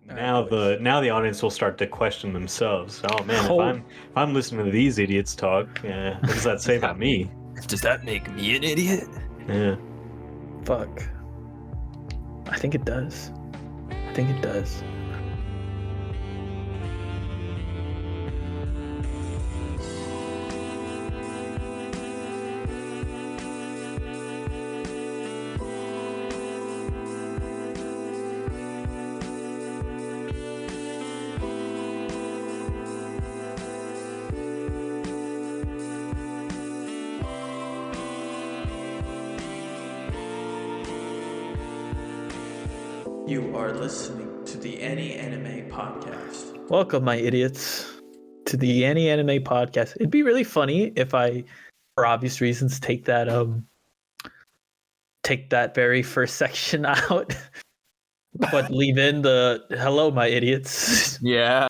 Now the audience will start to question themselves. Oh man, Oh. if I'm listening to these idiots talk, what does that say about me? Does that make me an idiot? Yeah. Fuck. I think it does. You are listening to the Any Anime Podcast. Welcome, my idiots, to the Any Anime Podcast. It'd be really funny if I, for obvious reasons, take that very first section out, but leave in the "Hello, my idiots." Yeah.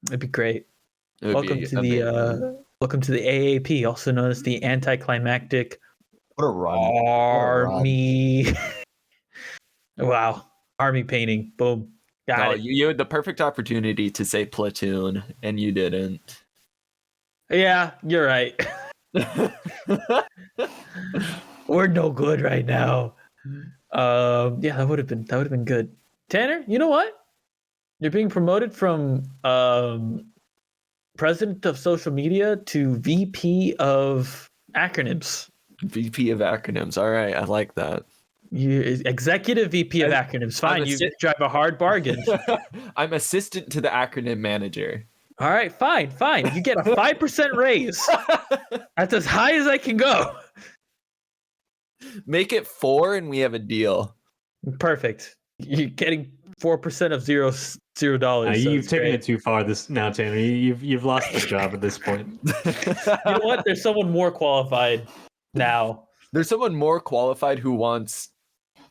It'd be great. It would Welcome be to amazing. welcome to the AAP, also known as the Anticlimactic What a run. Army. Wow, army painting. Boom. Got it. You had the perfect opportunity to say platoon, and you didn't. Yeah, you're right. We're no good right now. Yeah, that would have been good. Tanner, you know what? You're being promoted from president of social media to VP of acronyms. VP of acronyms. All right, I like that. You executive VP of acronyms. Fine, you drive a hard bargain. I'm assistant to the acronym manager. All right, fine. You get a 5% raise. That's as high as I can go. Make it 4 and we have a deal. Perfect. You're getting 4% of $0. You've taken it too far now, Tanner. You've lost the job at this point. You know what? There's someone more qualified now. There's someone more qualified who wants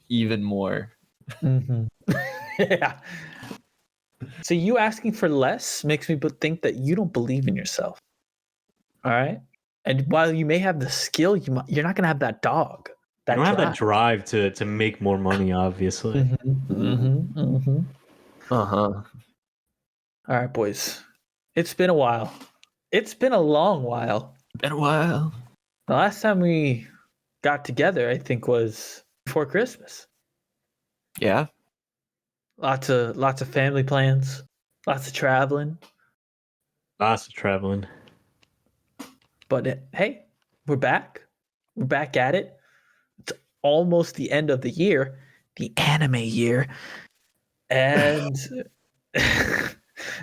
even more. Mm-hmm. Yeah. So you asking for less makes me think that you don't believe in yourself. All right. And while you may have the skill, you're not gonna have that dog. You don't have that drive to make more money, obviously. Uh-huh. All right, boys. It's been a while. It's been a long while. Been a while. The last time we got together, I think, was before Christmas. Yeah. Lots of family plans. Lots of traveling. Lots of traveling. But hey, we're back. We're back at it. It's almost the end of the year, the anime year, and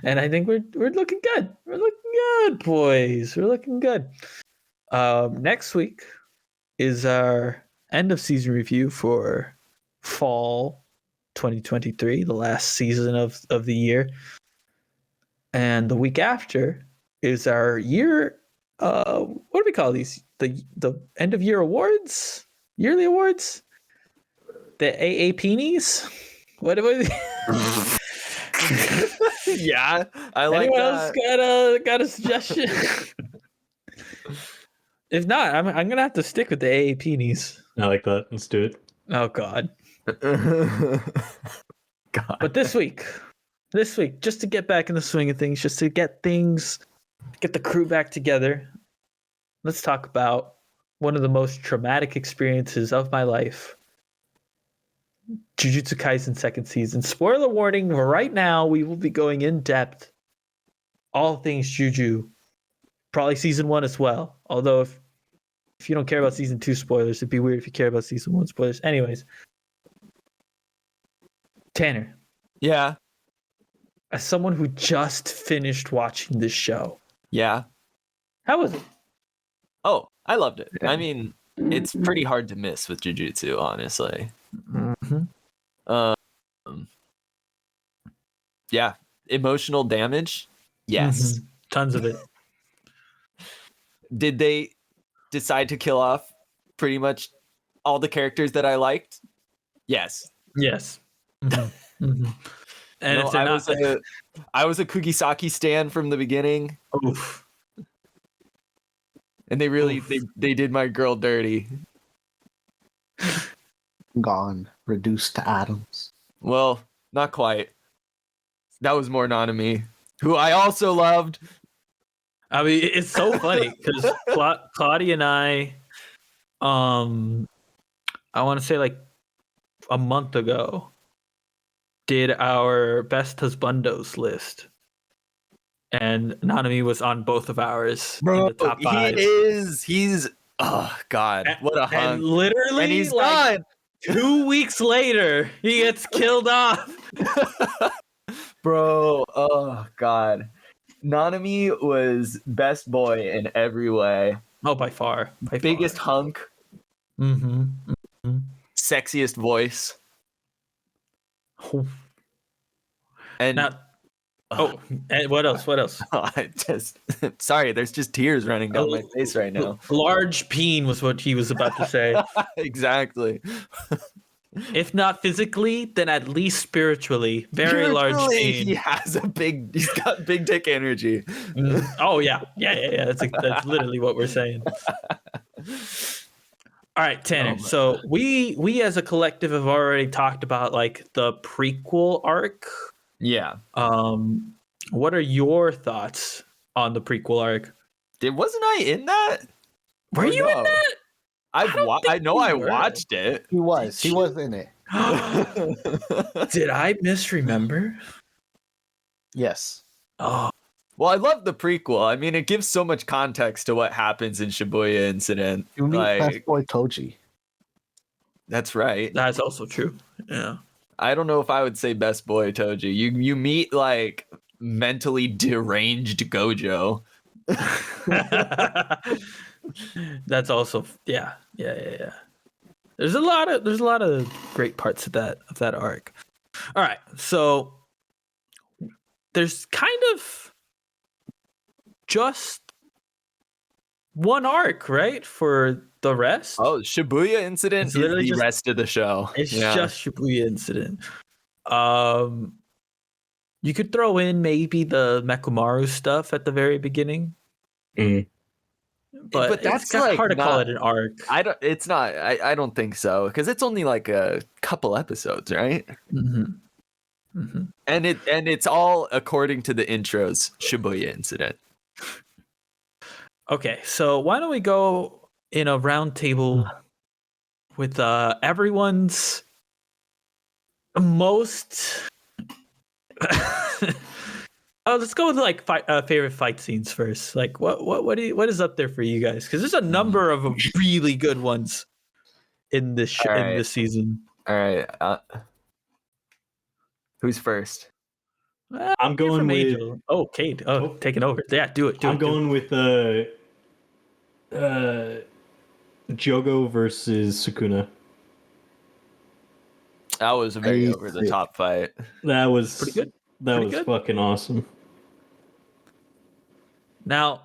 and I think we're looking good. We're looking good, boys. We're looking good. Next week is our end of season review for fall 2023, the last season of the year, and the week after is our year. What do we call these? The end of year awards, yearly awards, the AAPnies. What do we? Yeah, I like Anyone that. else got a suggestion? If not, I'm gonna have to stick with the AAPnies. I like that. Let's do it. Oh God. God. But this week, just to get back in the swing of things, just to get the crew back together, let's talk about one of the most traumatic experiences of my life. Jujutsu Kaisen second season. Spoiler warning, right now we will be going in depth all things Juju. Probably season 1 as well. Although if you don't care about season 2 spoilers, it'd be weird if you care about season 1 spoilers. Anyways. Tanner. Yeah. As someone who just finished watching this show. Yeah. How was it? Oh, I loved it. I mean, it's pretty hard to miss with Jujutsu, honestly. Mm-hmm. Yeah. Emotional damage? Yes. Mm-hmm. Tons of it. Did they decide to kill off pretty much all the characters that I liked? Yes. Yes. Mm-hmm. Mm-hmm. And if they're not, I was a Kugisaki stan from the beginning. Oof. And they really they did my girl dirty. Gone, reduced to atoms. Well, not quite. That was more Nanami, who I also loved. I mean, it's so funny because Claudia and I want to say like a month ago, did our best husbandos list, and Nanami was on both of ours in the top 5. He's oh god, what a hunk. And literally, And he's like, gone. 2 weeks later, he gets killed off. Bro, oh god. Nanami was best boy in every way. Oh, by far. Biggest hunk. Mm-hmm. Sexiest voice. And Now, and what else? I just sorry, there's just tears running down my face right now. Large peen was what he was about to say. Exactly. If not physically, then at least spiritually. Very large peen. He's got big dick energy. Oh yeah. That's literally what we're saying. All right, Tanner. So we as a collective have already talked about like the prequel arc. Yeah. What are your thoughts on the prequel arc? Wasn't I in that? Were you in that? I know I watched it. He was in it. Did I misremember? Yes. Oh, Well, I love the prequel. I mean, it gives so much context to what happens in Shibuya Incident. You meet Best Boy Toji. That's right. that's also true. Yeah. I don't know if I would say best boy Toji. You meet like mentally deranged Gojo. That's also yeah. There's a lot of great parts of that arc. All right, so there's kind of just one arc, right, for the rest. Oh, Shibuya Incident is the rest of the show. It's just Shibuya Incident. You could throw in maybe the Mekumaru stuff at the very beginning. But that's it's kind of hard to call it an arc. It's not. I don't think so because it's only like a couple episodes, right? Mm-hmm. And it's all according to the intros. Shibuya Incident. Okay, so why don't we go in a round table with everyone's most. Let's go with like favorite fight scenes first. Like what is up there for you guys? Because there's a number of really good ones in this in this season. All right, who's first? I'm going with Angel. Oh, Cade. Oh, taking over. Yeah, do it. I'm going with Jogo versus Sukuna. That was a very over the top fight. That was pretty good. That was fucking awesome. Now,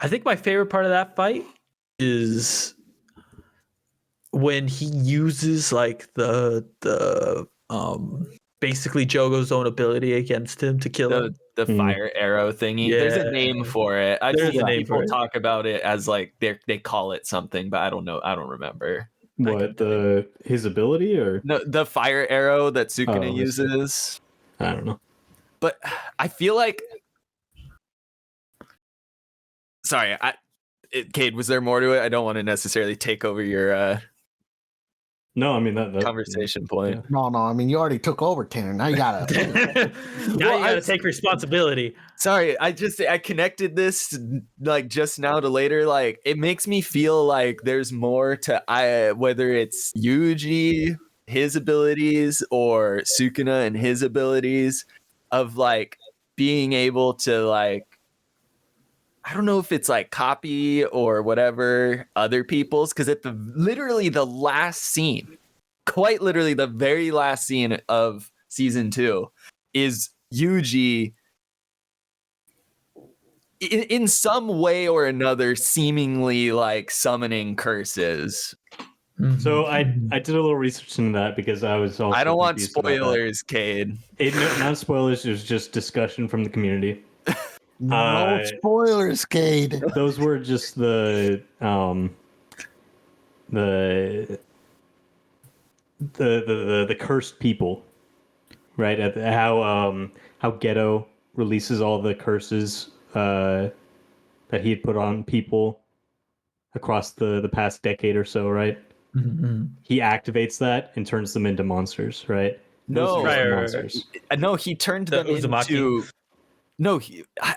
I think my favorite part of that fight is when he uses like the basically Jogo's own ability against him to kill him. The fire arrow thingy. Yeah. There's a name for it. I've There's seen a name people for it. talk about it as like they call it something, but I don't know. I don't remember. What, his ability or No, the fire arrow that Sukuna Oh, uses. I don't know. But I feel like sorry, Cade, was there more to it? I don't want to necessarily take over your No, I mean that conversation point. No, I mean you already took over, Tanner. Now you gotta. Now you gotta take responsibility. Sorry, I connected this like just now to later. Like it makes me feel like there's more to whether it's Yuji, his abilities, or Sukuna and his abilities of like being able to like I don't know if it's like copy or whatever other people's because at literally the last scene, quite literally the very last scene of season 2 is Yuji in some way or another seemingly like summoning curses. So I did a little research into that because I was also I don't want confused about that. spoilers, Cade. Not spoilers, it was just discussion from the community. No spoilers, Cade. Those were just the cursed people. right? How Ghetto releases all the curses that he had put on people across the past decade or so, right? Mm-hmm. He activates that and turns them into monsters, right? Those No, are just Right, the right, right. monsters. no, he turned The them Uzumaki? into. No,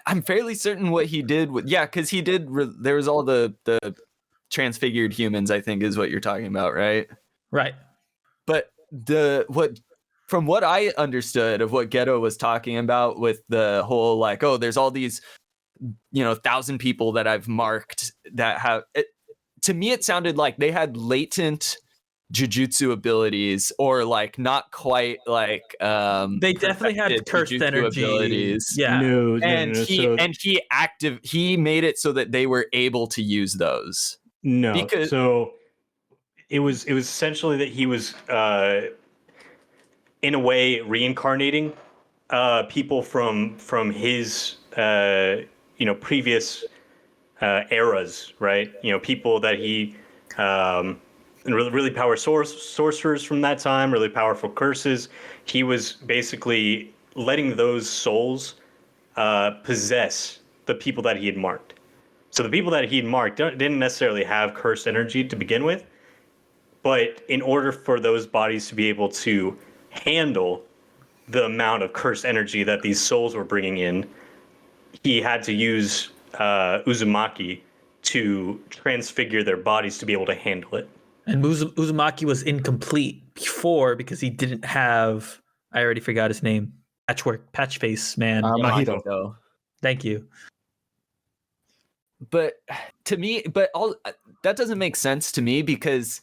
I'm fairly certain what he did with because he did. There was all the transfigured humans. I think is what you're talking about, right? Right. But from what I understood of what Ghetto was talking about with the whole like, oh, there's all these 1,000 people that I've marked that have it. To me, it sounded like they had latent jujutsu abilities, or like not quite like They definitely had perfected cursed jujutsu energy. abilities. Yeah. And So he made it so that they were able to use those. no, Because so it was essentially that he was in a way reincarnating people from his previous eras, right? People that he and really powerful sorcerers from that time, really powerful curses. He was basically letting those souls possess the people that he had marked. So the people that he had marked didn't necessarily have cursed energy to begin with, but in order for those bodies to be able to handle the amount of cursed energy that these souls were bringing in, he had to use Uzumaki to transfigure their bodies to be able to handle it. And Uzumaki was incomplete before because he didn't have. I already forgot his name. Patch face man. Mahito. Thank you. but to me, that doesn't make sense to me because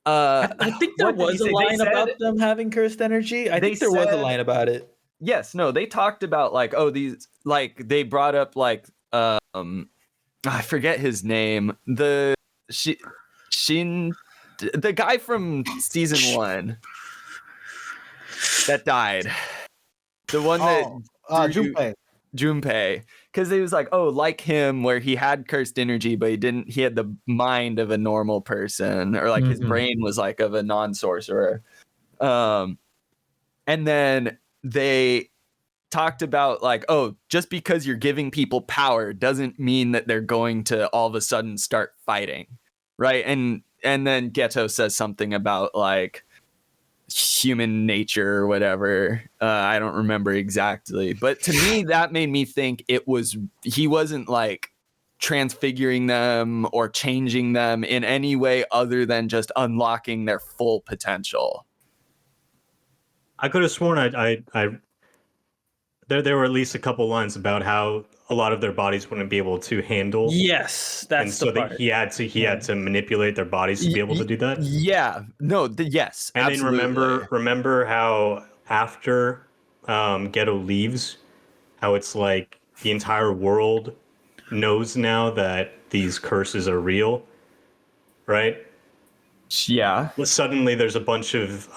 I think there what did he was a say? They line said- about them having cursed energy. I They think there was a said- line about it. Yes, no, they talked about like, oh, these, like they brought up like I forget his name, the the guy from season 1 that died, the one that Junpei. Junpei, because he was like, oh, like him, where he had cursed energy, but he had the mind of a normal person, or like his Mhm. brain was like of a non-sorcerer. And then they talked about like, oh, just because you're giving people power doesn't mean that they're going to all of a sudden start fighting, right? And then Geto says something about like human nature or whatever. I don't remember exactly, but to me that made me think he wasn't like transfiguring them or changing them in any way other than just unlocking their full potential. I could have sworn there were at least a couple lines about how a lot of their bodies wouldn't be able to handle. Yes, And that's so the that part. he had to manipulate their bodies to be able to do that. Yeah, no, yes, And absolutely. then remember how after Ghetto leaves, how it's like the entire world knows now that these curses are real, right? Yeah. But suddenly there's a bunch of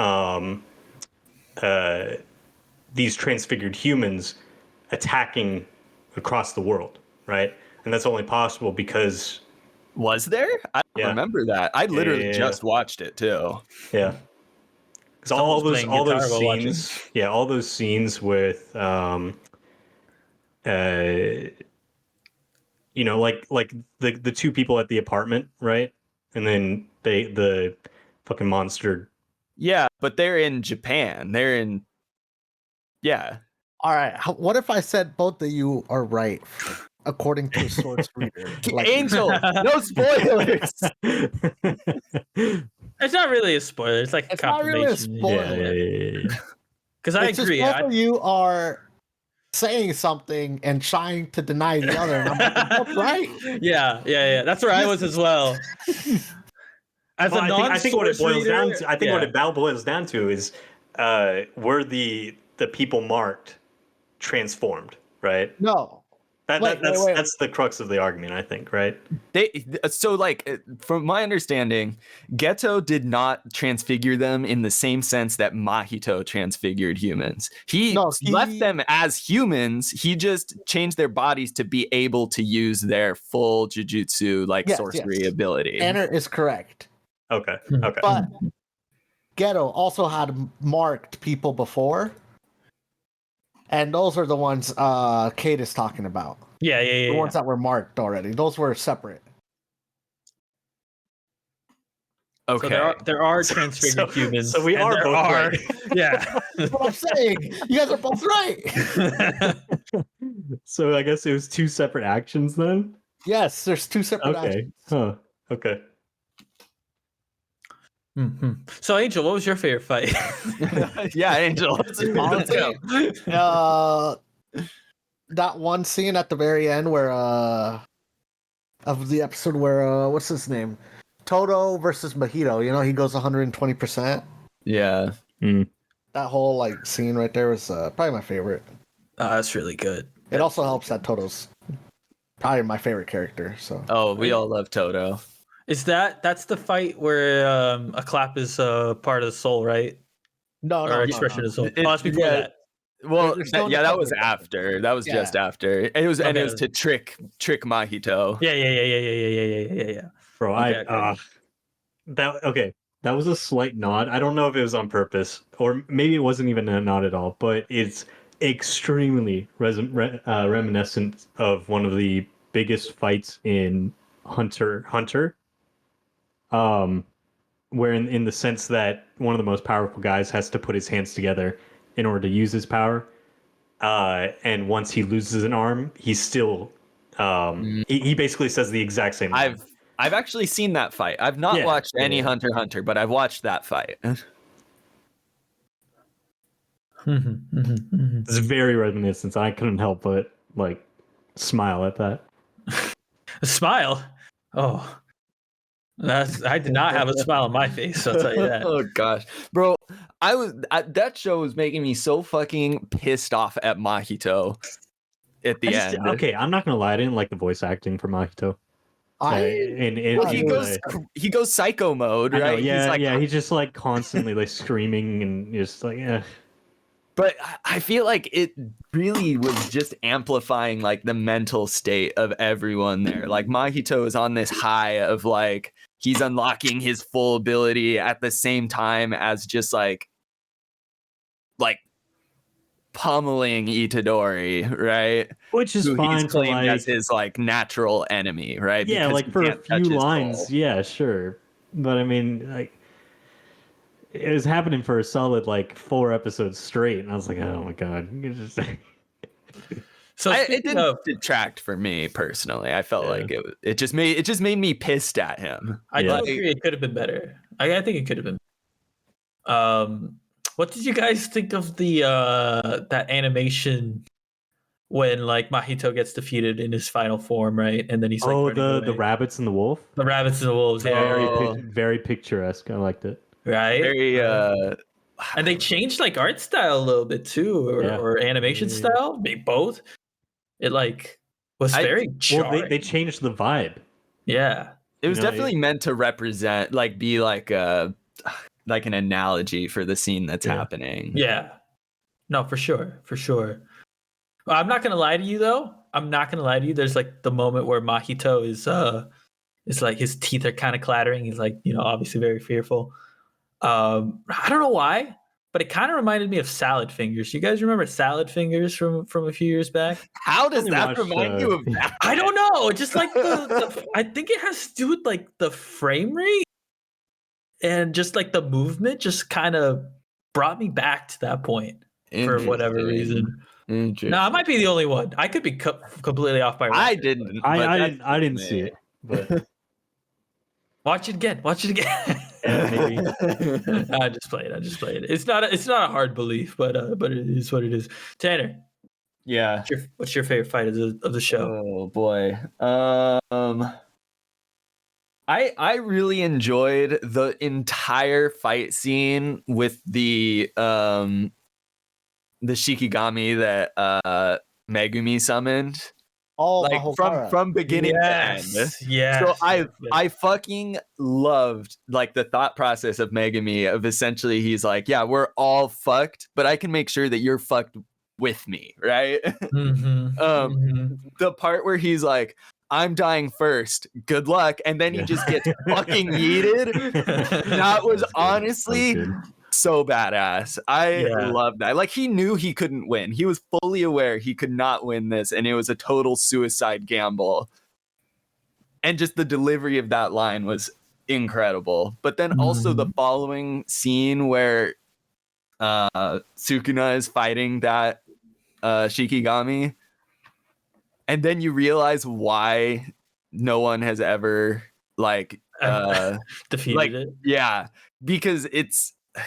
these transfigured humans attacking across the world, right? And that's only possible because Was there? I don't Yeah. remember that. I literally Yeah. just watched it too. yeah, because Someone's playing all guitar those while watching. scenes, all those scenes with like the two people at the apartment, right? And then the fucking monster. Yeah, but they're in Japan. Yeah. All right. What if I said both of you are right, according to a source reader? Angel, no spoilers. It's not really a spoiler. It's like a It's not really a confirmation. spoiler. Because I It's agree. just both of you are saying something and trying to deny the other. And I'm like, that's right. Yeah. That's where I was as well. As Well, a I think what it boils down to, what it it boils down to is were the people marked transformed, right? No. Wait. That's the crux of the argument, I think, right? So like from my understanding, Geto did not transfigure them in the same sense that Mahito transfigured humans. He left them as humans. He just changed their bodies to be able to use their full jujutsu sorcery ability. Anna is correct. Okay. But Ghetto also had marked people before, and those are the ones Kate is talking about. Yeah. The ones that were marked already. Those were separate. Okay. So there are transfigured humans. So we and are there both are, right. Yeah. That's what I'm saying. You guys are both right. So I guess it was 2 separate actions then? Yes, there's 2 separate Okay. actions. Huh. Okay. So, Angel, what was your favorite fight? Yeah, Angel. Let's go. That one scene at the very end where of the episode where what's his name? Toto versus Mojito, you know, he goes 120%. Yeah. That whole like scene right there was probably my favorite. Oh, that's really good. It also helps that Toto's probably my favorite character. So Oh, we all love Toto. Is that's the fight where a clap is part of the soul, right? Or expression of the soul. It- Oh, that's before yeah. that. Well, They're still in the that was public. after. That was Yeah. just after. It was, and it Okay. was to trick Mahito. Yeah. Bro, Okay. That was a slight nod. I don't know if it was on purpose, or maybe it wasn't even a nod at all, but it's extremely reminiscent of one of the biggest fights in Hunter x Hunter. Where in the sense that one of the most powerful guys has to put his hands together in order to use his power. And once he loses an arm, he's still he basically says the exact same line. I've actually seen that fight. I've not watched any Hunter x Hunter, but I've watched that fight. It's very reminiscent. I couldn't help but like smile at that. A smile. Oh, I did not have a smile on my face. I'll tell you that. Oh gosh, bro, that show was making me so fucking pissed off at Mahito at the end. Okay, I'm not gonna lie. I didn't like the voice acting for Mahito. He goes psycho mode, I know, right? yeah. He's just like constantly like screaming and just like, yeah. But I feel like it really was just amplifying like the mental state of everyone there. Like Mahito is on this high of like he's unlocking his full ability at the same time as just like pummeling Itadori, right? Which is Who fine he's claimed for as his like natural enemy, right? Yeah, Because like he for a can't touch few his lines, soul. yeah, sure. But I mean, like, it was happening for a solid like 4 episodes straight, and I was like, oh my god. So It didn't detract for me personally. I felt like it just made me pissed at him. I do agree it could have been better. I think it could have been. What did you guys think of the that animation when like Mahito gets defeated in his final form, right? And then he's like, the rabbits and the wolf. The rabbits and the wolves, yeah, Very picturesque. I liked it. right. Very and they changed like art style a little bit too, or animation style, maybe both. It like was very jarring. Well, they changed the vibe. Yeah, it was definitely meant to represent, like, be like a like an analogy for the scene that's happening. Yeah, no, for sure. Well, I'm not gonna lie to you though. There's like the moment where Mahito is like his teeth are kind of clattering. He's like, obviously very fearful. I don't know why, but it kind of reminded me of Salad Fingers. You guys remember Salad Fingers from a few years back? How does that remind you of that? I don't know. Just like I think it has to do with like the frame rate and just like the movement just kind of brought me back to that point for whatever reason. No, I might be the only one. I could be completely off by. I didn't. I didn't see it. But watch it again. maybe. I just play it. It's not a hard belief, but it is what it is. Tanner. Yeah. What's your favorite fight of the show? Oh boy. I really enjoyed the entire fight scene with the Shikigami that Megumi summoned. Oh, like from beginning to end. Yeah. So I fucking loved like the thought process of Megumi of essentially he's like, yeah, we're all fucked, but I can make sure that you're fucked with me, right? Mm-hmm. The part where he's like, I'm dying first. Good luck. And then he just gets fucking yeeted. That was honestly so badass. I love that. Like, he knew he couldn't win. He was fully aware he could not win this, and it was a total suicide gamble. And just the delivery of that line was incredible. But then also the following scene where Sukuna is fighting that Shikigami, and then you realize why no one has ever defeated it. Yeah, because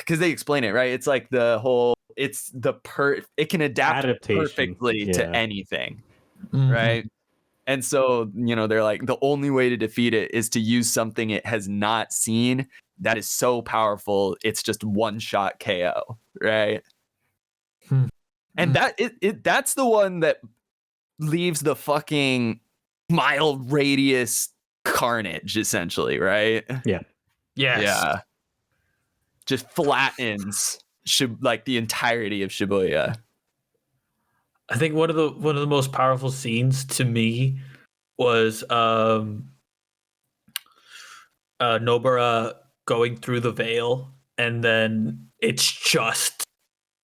they explain it, right? It's like it can adapt perfectly to anything, right? And so, they're like, the only way to defeat it is to use something it has not seen that is so powerful, it's just one-shot KO, right? And that's the one that leaves the fucking mile radius carnage, essentially, right? Yeah. Yes. Yeah. Just flattens the entirety of Shibuya. I think one of the most powerful scenes to me was Nobara going through the veil, and then it's just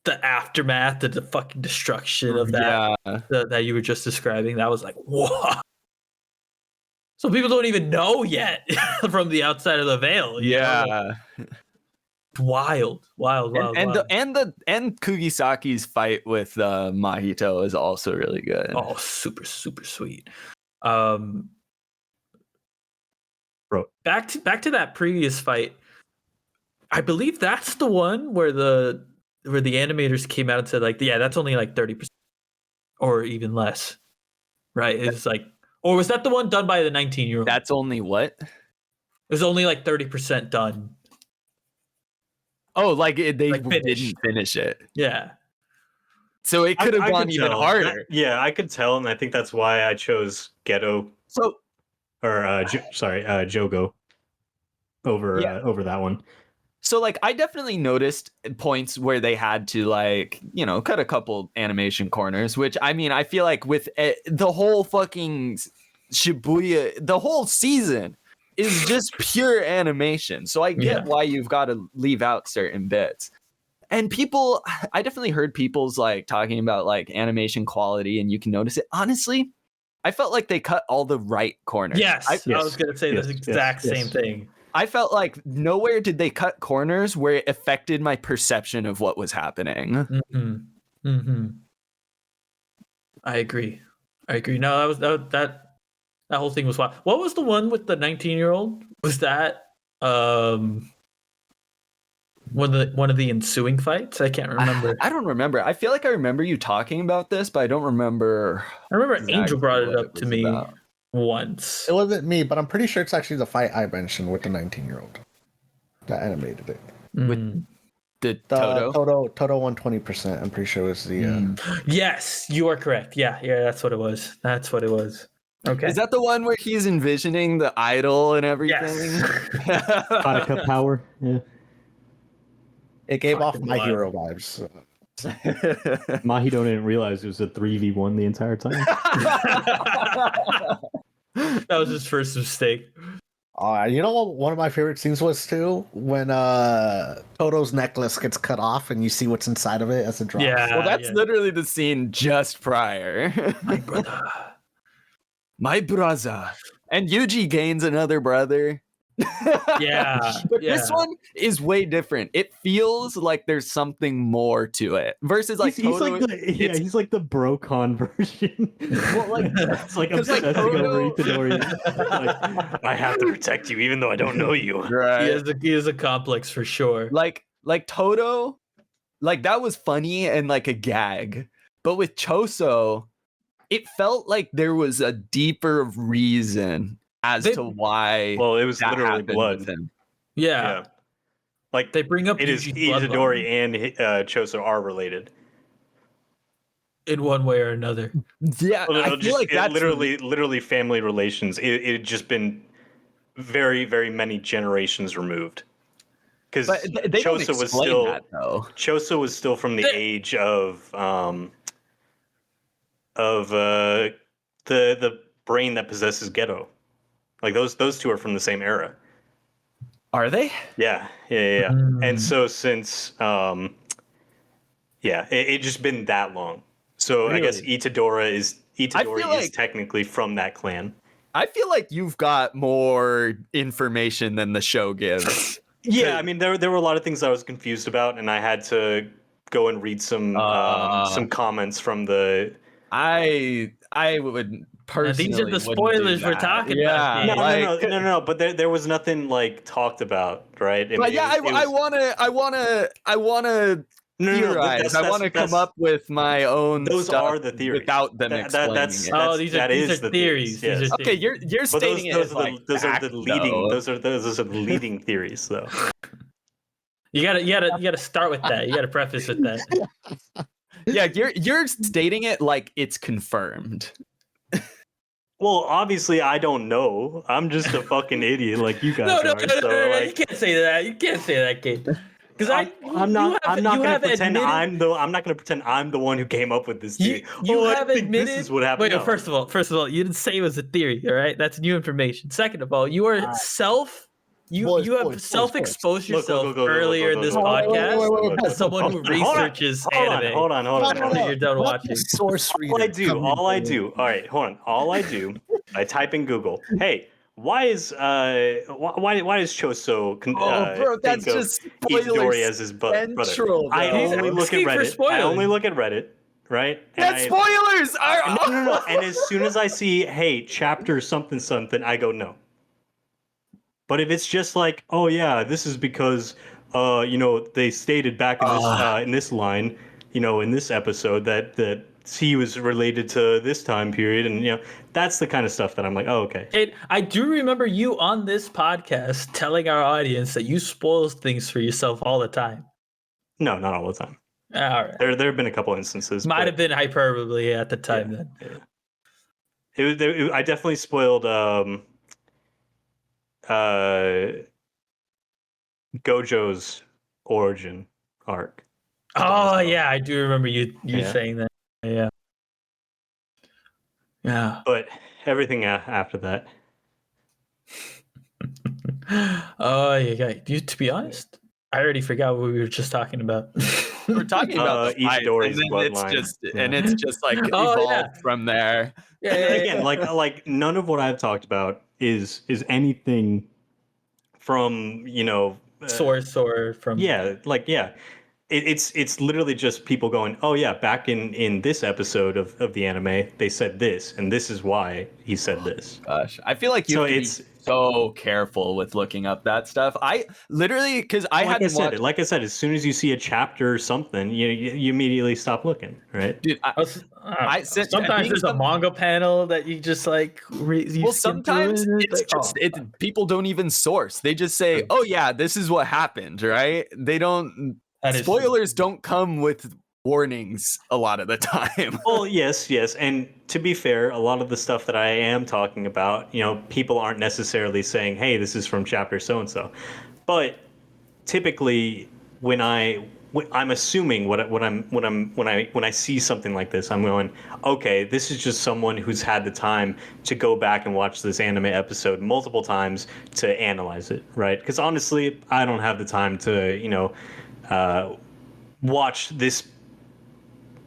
the aftermath of the fucking destruction of that you were just describing. That was like, whoa. So people don't even know yet from the outside of the veil. Yeah. Wild. And Kugisaki's fight with Mahito is also really good. Oh, super, super sweet. Bro. Back to that previous fight. I believe that's the one where the animators came out and said, like, yeah, that's only like 30% or even less. Right? It's like, or was that the one done by the 19-year-old? That's only what? It was only like 30% done. Oh, like they didn't finish it. Yeah. So it could have gone even harder. I could tell, and I think that's why I chose Geto. Jogo over that one. So I definitely noticed points where they had to cut a couple animation corners, which I feel like with the whole fucking Shibuya, the whole season is just pure animation. So I get why you've got to leave out certain bits. And I definitely heard people's talking about animation quality, and you can notice it. Honestly, I felt like they cut all the right corners. Yes, I was going to say the exact same thing. I felt like nowhere did they cut corners where it affected my perception of what was happening. I agree. No, that whole thing was wild. What was the one with the 19-year-old? Was that one of the ensuing fights? I can't remember. I don't remember. I feel like I remember you talking about this, but I don't remember. I remember Angel brought it up to me once. It wasn't me, but I'm pretty sure it's actually the fight I mentioned with the 19-year-old that animated it. With the Toto? Toto 120%. I'm pretty sure it was the. Yes, you are correct. Yeah, that's what it was. Okay. Is that the one where he's envisioning the idol and everything? Yes. Vodka power. Yeah. It gave off My Hero vibes. So. Mahito didn't realize it was a 3v1 the entire time. That was his first mistake. You know what one of my favorite scenes was too? When Toto's necklace gets cut off and you see what's inside of it as it drops. Yeah. Well, that's literally the scene just prior. My brother. And Yuji gains another brother. Yeah. But this one is way different. It feels like there's something more to it versus he's like the Brocon version. Well, it's like obsessing over Itadori. I have to protect you even though I don't know you. Right. He has a complex for sure. Like Toto, that was funny and a gag. But with Choso, it felt like there was a deeper reason as to why. Well, it was literally blood. Yeah. Like they bring up it is Itadori and Choso are related in one way or another. Yeah, I feel like that's literally family relations. It had just been very, very many generations removed. Because Choso was still from the age of the brain that possesses Geto. Like those two are from the same era. Are they? Yeah. And so since it just been that long. So I guess Really? Itadori is like- technically from that clan. I feel like you've got more information than the show gives. Yeah, I mean there were a lot of things I was confused about, and I had to go and read some comments from the. I would personally. these are the wouldn't do spoilers we're that. talking Yeah, about. No. But there was nothing like talked about, right? But yeah, I wanna theorize. I want to come up with my own. Those stuff are the theories without them explaining it. Oh, these are the theories. Yes. These are Okay, theories. you're But stating it as like those are fact, the leading though. those are the leading theories though. You gotta start with that. You gotta preface with that. Yeah, you're stating it like it's confirmed. Well, obviously I don't know. I'm just a fucking idiot like you guys No, are. So you like can't say that. You can't say that, Kate. Because I'm not gonna pretend I'm the one who came up with this theory. You I have think admitted. this is what happened. Wait, No. first of all, you didn't say it was a theory. All right, that's new information. Second of all, you are you have self-exposed yourself earlier in this podcast as someone who researches anime. Hold on. After you're done watching. Source reader. All I do. All right, hold on. All I do, I type in Google. Hey, why is Choso bro, that's think just of Itadori as his brother? central, I though. only look at Asking for Reddit. I spoilers. only look at Reddit, right? And That's spoilers. No. And as soon as I see, hey, chapter something, I go no. But if it's just like, oh yeah, this is because, they stated back in this line, in this episode that he was related to this time period, and that's the kind of stuff that I'm like, oh okay. Kate, I do remember you on this podcast telling our audience that you spoil things for yourself all the time. No, not all the time. All right. There have been a couple instances. Might have been hyperbole at the time then. Yeah. I definitely spoiled Gojo's origin arc. Oh yeah, I do remember you Yeah. saying that. Yeah. Yeah. But everything after that. Oh yeah. To be honest, I already forgot what we were just talking about. We're talking about the fight, Itadori's and it's just like Oh, evolved yeah. from there. Yeah, Again, like none of what I've talked about is anything from source or from It's literally just people going, oh yeah, back in this episode of the anime, they said this, and this is why he said this. Gosh, I feel like you have to be so careful with looking up that stuff. I literally, because like I said, as soon as you see a chapter or something, you immediately stop looking, right? dude. Sometimes there's a manga panel that you just like. Sometimes it's just people don't even source. They just say, "Oh yeah, this is what happened," right? They don't. Spoilers don't come with warnings a lot of the time. Well, yes, and to be fair, a lot of the stuff that I am talking about, people aren't necessarily saying, "Hey, this is from chapter so and so," but typically when I'm assuming when I see something like this, I'm going, okay, this is just someone who's had the time to go back and watch this anime episode multiple times to analyze it, right? Because honestly, I don't have the time to watch this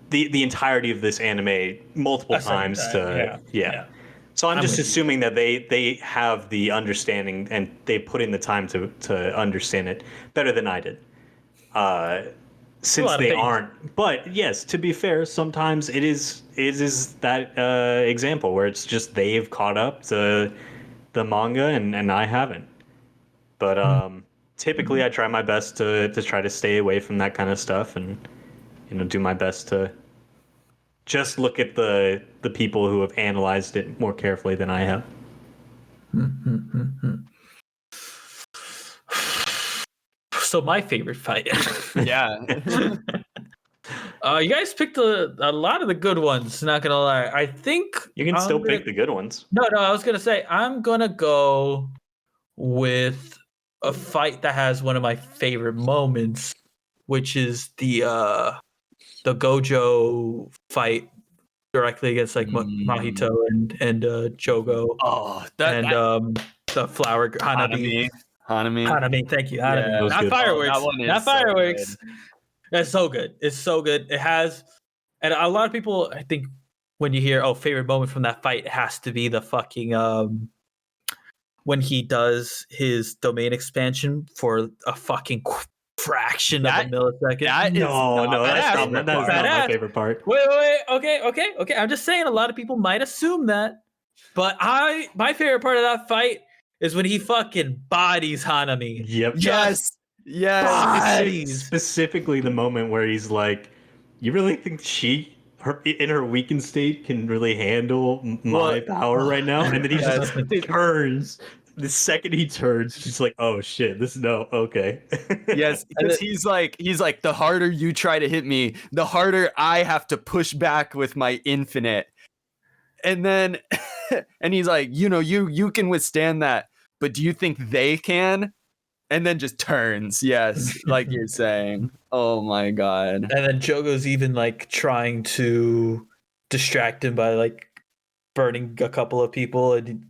the entirety of this anime multiple times So I'm just assuming that they have the understanding and they put in the time to understand it better than I did. Since they aren't. But yes, to be fair, sometimes it is that example where it's just they've caught up to the manga and I haven't. But typically I try my best to try to stay away from that kind of stuff and do my best to just look at the people who have analyzed it more carefully than I have. So my favorite fight. Yeah. You guys picked a lot of the good ones, not gonna lie. I think you can still pick the good ones. No, I was gonna say I'm gonna go with a fight that has one of my favorite moments, which is the Gojo fight directly against like Mahito and Jogo Oh, that and the flower Hanabi. Hanami. Thank you, Yeah. Hanabi. That was Not good. fireworks. That one is Not so fireworks. good. It's so good. It's so good. It has, and a lot of people, I think, when you hear favorite moment from that fight, it has to be the fucking when he does his domain expansion for a fucking fraction of a millisecond. That is No, not my that's favorite not part. my favorite part. Wait. Okay. I'm just saying a lot of people might assume that. But my favorite part of that fight is when he fucking bodies Hanami. Yep. Yes. Bodies. Specifically the moment where he's like, you really think her in her weakened state can really handle my power right now? And then he just turns. The second he turns, she's like, "Oh shit, okay." Yes, because he's like, the harder you try to hit me, the harder I have to push back with my infinite. And then, and he's like, you can withstand that, but do you think they can? And then just turns, yes, like you're saying. Oh my god. And then Jogo's even like trying to distract him by like burning a couple of people, and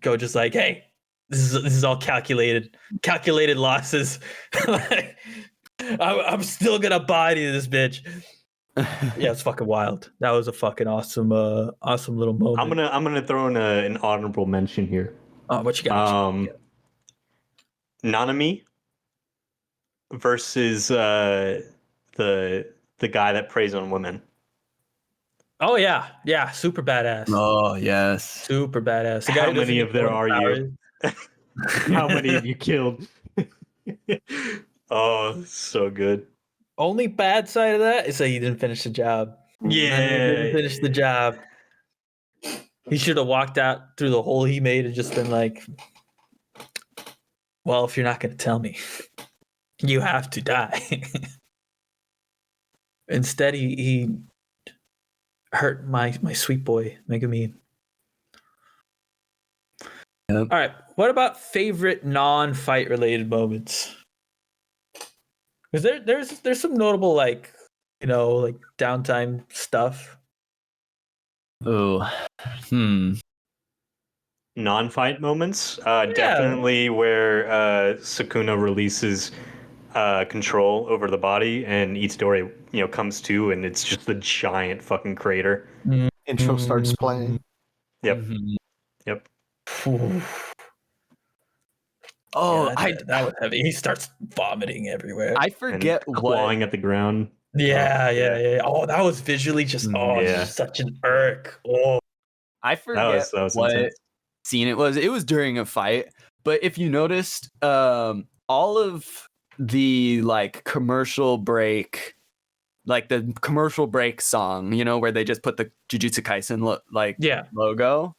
Go just like, hey, this is all calculated losses. Like, I'm still gonna body this bitch. Yeah, it's fucking wild. That was a fucking awesome little moment. I'm gonna throw in an honorable mention here. Oh, what you got? Nanami versus the guy that preys on women. Oh yeah, super badass. Oh yes. Super badass. The guy How who doesn't many get of there blown are powers. you? How many have you killed? Oh, so good. Only bad side of that is that he didn't finish the job. Yeah. He didn't finish the job. He should have walked out through the hole he made and just been like, well, if you're not going to tell me, you have to die. Instead, he hurt my sweet boy, Megumi. Yep. All right. What about favorite non-fight related moments? Because there's some notable like downtime stuff. Oh. Non-fight moments, definitely where Sukuna releases control over the body and Itadori, comes to, and it's just the giant fucking crater. Intro starts playing. Yep. Mhm. Yep. Oh, that was heavy. He starts vomiting everywhere. I forget And what. clawing at the ground. Yeah. Oh, that was visually just Yeah. such an irk. Oh, I forget That was what intense. scene it was. It was during a fight, but if you noticed, all of the like commercial break, like the commercial break song, where they just put the Jujutsu Kaisen logo,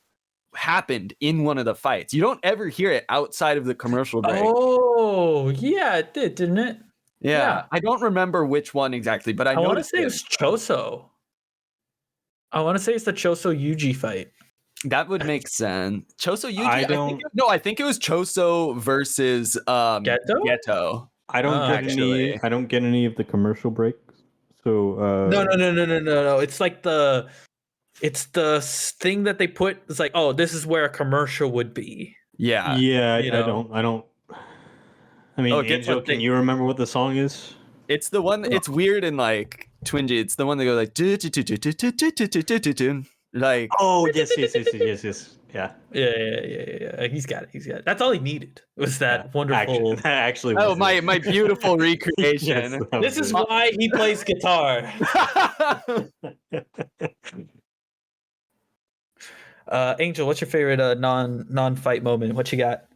happened in one of the fights. You don't ever hear it outside of the commercial break. Oh, yeah, it did, didn't it? Yeah. I don't remember which one exactly, but I want to noticed say it's Choso. I want to say it's the Choso Yuji fight. that would make sense. Choso Yuji. I I think it was Choso versus Geto. I don't get any of the commercial breaks. So No. It's like it's the thing that they put. It's like, oh, this is where a commercial would be. Yeah. I don't. I mean, Angel, can you remember what the song is? It's the one. It's weird and like twingy. It's the one that goes like like. Oh yes. Yeah. He's got it. That's all he needed was that wonderful. Actually. Oh, my beautiful recreation. Yes, this is why he plays guitar. Angel, what's your favorite non-fight moment? What you got?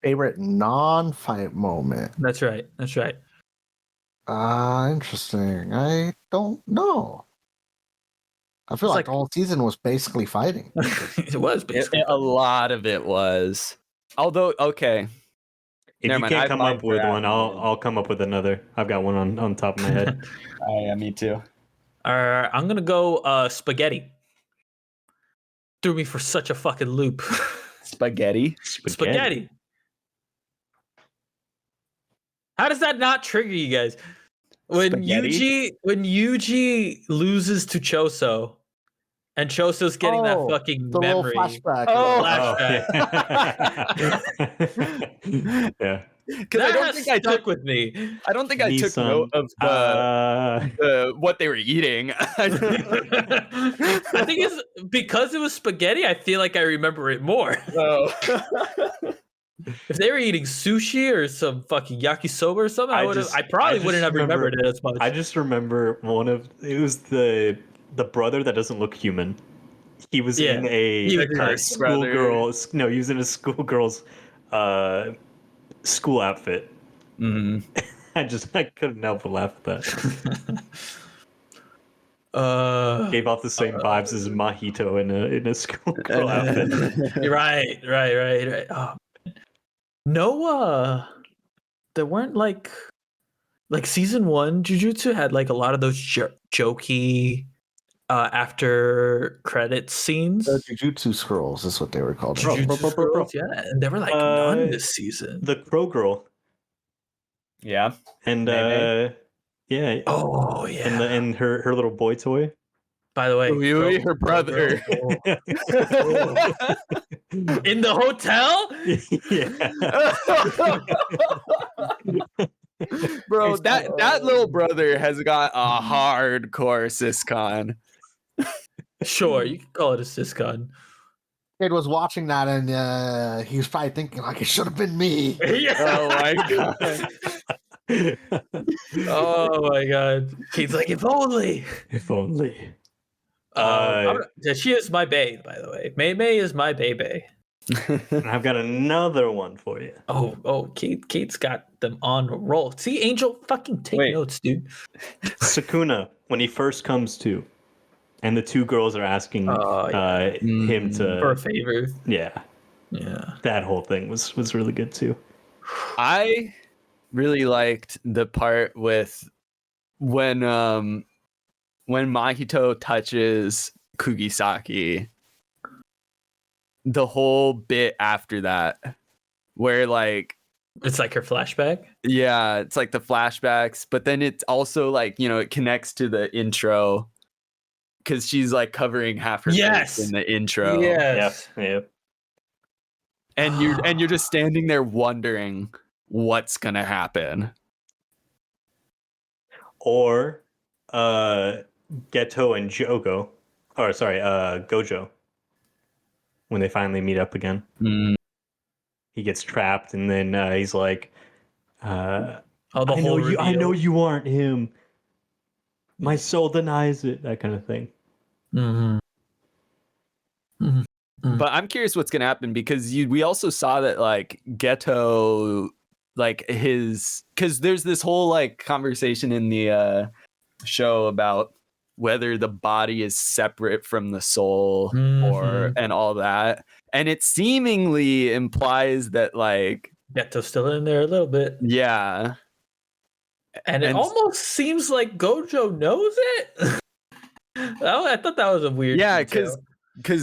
Favorite non-fight moment. That's right. Interesting. I don't know. I feel like the whole season was basically fighting. It was basically a lot of it was. Although, okay. If you can't come up with one, I'll come up with another. I've got one on top of my head. Yeah, me too. I'm gonna go spaghetti. Threw me for such a fucking loop. Spaghetti. How does that not trigger you guys? When Yuji loses to Choso, And Choso's getting that fucking the memory. little flashback. Oh. yeah. Yeah. Because That has stuck with me. I don't think I took Nissan, note of what they were eating. I think it's because it was spaghetti. I feel like I remember it more. Oh. If they were eating sushi or some fucking yakisoba or something, I probably wouldn't have remembered it as much. I just remember it was the brother that doesn't look human. He was in He was a cursed schoolgirl. No, he was in a schoolgirl's school outfit. Mhm. I couldn't help but laugh at that. Gave off the same vibes as Mahito in a schoolgirl outfit. Right. Oh, no, there weren't like season 1 Jujutsu had like a lot of those jokey after credits scenes. The Jujutsu scrolls is what they were called. Jujutsu scrolls, yeah, and there were like none this season. The Crow Girl. Yeah. And Maybe. yeah. Oh yeah. And her little boy toy. By the way, Yui, her brother. In the hotel? Yeah. Bro, that little brother has got a hardcore syscon. Sure, you can call it a syscon. Kid was watching that and he was probably thinking like it should have been me. Oh my god. Oh my god. Kate's like, if only. If only. She is my bae, by the way. May is my baby. And I've got another one for you. Oh, Kate's got them on roll. See, Angel, fucking take notes, dude. Sukuna, when he first comes to, and the two girls are asking him to for a favor. Yeah. That whole thing was really good too. I really liked the part with when Mahito touches Kugisaki. The whole bit after that, where like it's like her flashback. Yeah, it's like the flashbacks, but then it's also like, it connects to the intro because she's like covering half her face in the intro. Yes. Yep. And you're just standing there wondering what's gonna happen. Or Geto and Gojo. When they finally meet up again. He gets trapped and then he's like, I know you aren't him. My soul denies it. That kind of thing. But I'm curious what's gonna happen because we also saw that like Geto, like because there's this whole like conversation in the show about whether the body is separate from the soul and all that. And it seemingly implies that like Geto's still in there a little bit. Yeah. And it almost seems like Gojo knows it. I thought that was a weird because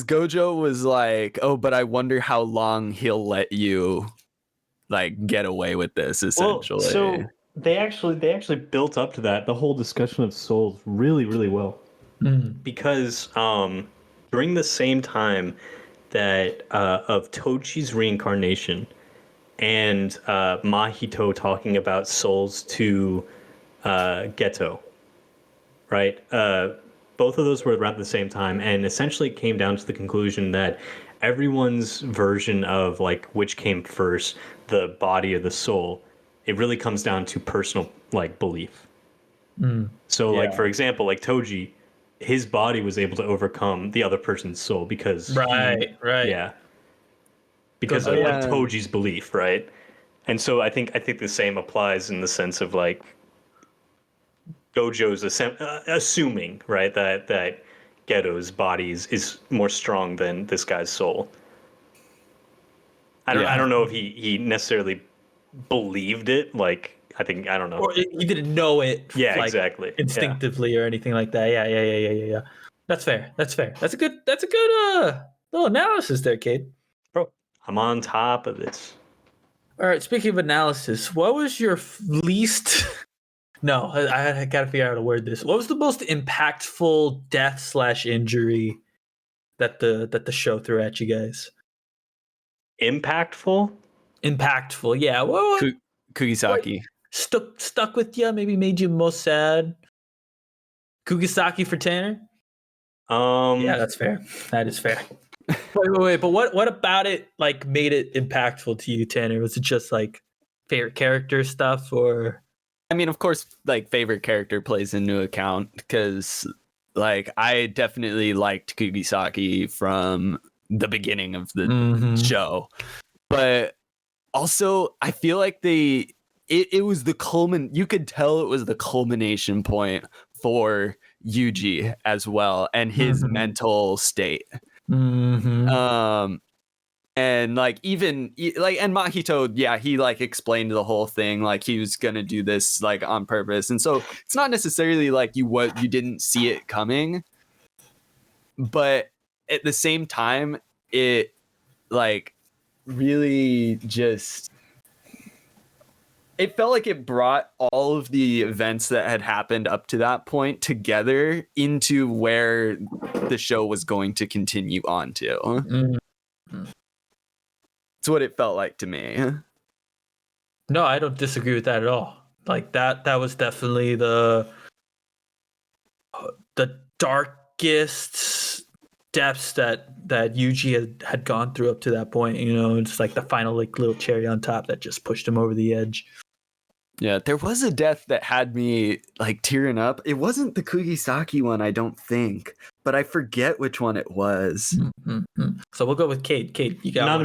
Gojo was like, oh, but I wonder how long he'll let you like get away with this, essentially. Well, so they actually built up to that, the whole discussion of souls, really, really well. Because during the same time that of Tochi's reincarnation and Mahito talking about souls to Geto, right? Both of those were around the same time, and essentially it came down to the conclusion that everyone's version of like which came first, the body or the soul, it really comes down to personal like belief. So like for example, like Toji, his body was able to overcome the other person's soul because because of like Toji's belief, right? And so I think the same applies in the sense of like Gojo's assuming, right, that Geto's body is more strong than this guy's soul. I don't know if he necessarily believed it, like I don't know. Or he didn't know it exactly. Instinctively or anything like that. Yeah. That's fair. That's a good little analysis there, Cade. Bro, I'm on top of this. All right, speaking of analysis, what was your least No, I gotta figure out how to word this. What was the most impactful death/injury that the show threw at you guys? Impactful. Impactful, yeah. What Kugisaki. stuck with you? Maybe made you most sad. Kugisaki for Tanner. Yeah, that's fair. That is fair. Wait. But what about it like made it impactful to you, Tanner? Was it just like favorite character stuff, or? I mean, of course, like favorite character plays into account because, like, I definitely liked Kugisaki from the beginning of the show, but also I feel like it was the you could tell it was the culmination point for Yuji as well and his mental state. And like even like and Mahito, yeah, he like explained the whole thing like he was gonna do this like on purpose, and so it's not necessarily like you didn't see it coming, but at the same time it like really just it felt like it brought all of the events that had happened up to that point together into where the show was going to continue on to. It's what it felt like to me. No, I don't disagree with that at all. Like that was definitely the darkest depths that Yuji had gone through up to that point. You know, it's like the final like little cherry on top that just pushed him over the edge. Yeah, there was a death that had me like tearing up. It wasn't the Kugisaki one, I don't think, but I forget which one it was. So we'll go with Kate. Kate, you got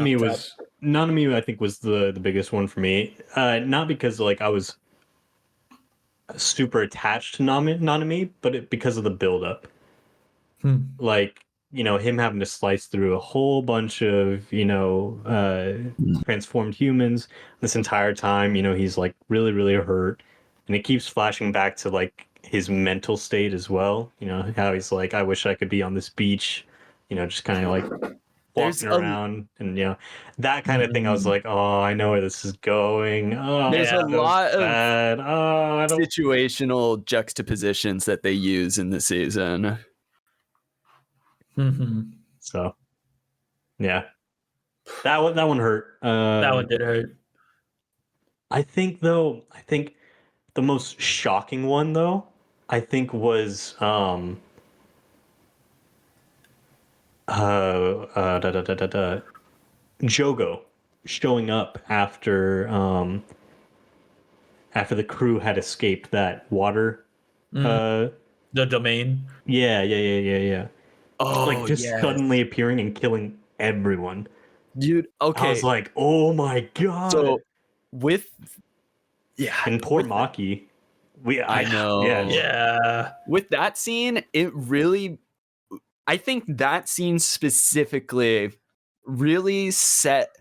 Nanami, I think, was the biggest one for me. Not because like I was super attached to Nanami, but because of the buildup. Like, you know, him having to slice through a whole bunch of, you know, transformed humans this entire time. You know, he's like really, really hurt. And it keeps flashing back to like his mental state as well. You know, how he's like, I wish I could be on this beach, you know, just kind of like walking around and, you know, that kind of thing. I was like, oh, I know where this is going. Oh, there's a lot of situational situational juxtapositions that they use in the season. So, yeah, that one hurt. That one did hurt. I think the most shocking one though, I think was Jogo showing up after the crew had escaped that water. The domain. Yeah. Oh, like just yes. suddenly appearing and killing everyone. Dude, okay. I was like, oh my god. So and poor Maki. I know. Yeah. With that scene, I think that scene specifically really set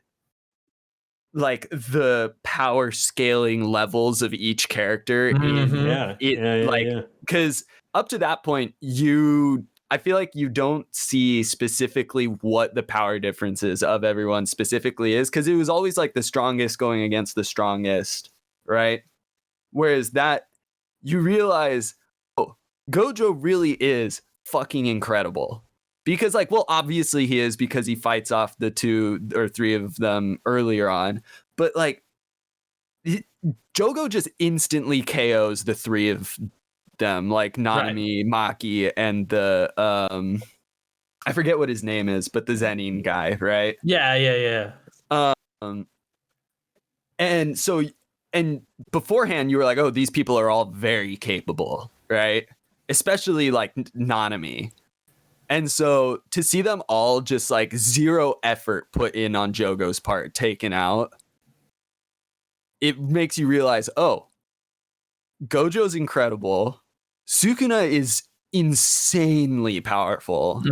like the power scaling levels of each character because up to that point I feel like you don't see specifically what the power differences of everyone specifically is, because it was always like the strongest going against the strongest, right? Whereas that you realize, oh, Gojo really is fucking incredible. Because like, well, obviously he is, because he fights off the 2 or 3 of them earlier on, but like Jogo just instantly KOs the 3 of them, like Nanami, Maki, and the I forget what his name is, but the Zenin guy, right? Yeah. And so, and beforehand you were like, oh, these people are all very capable, right? Especially like Nanami. And so to see them all just like zero effort put in on Jogo's part taken out, it makes you realize, oh, Gojo's incredible. Sukuna is insanely powerful,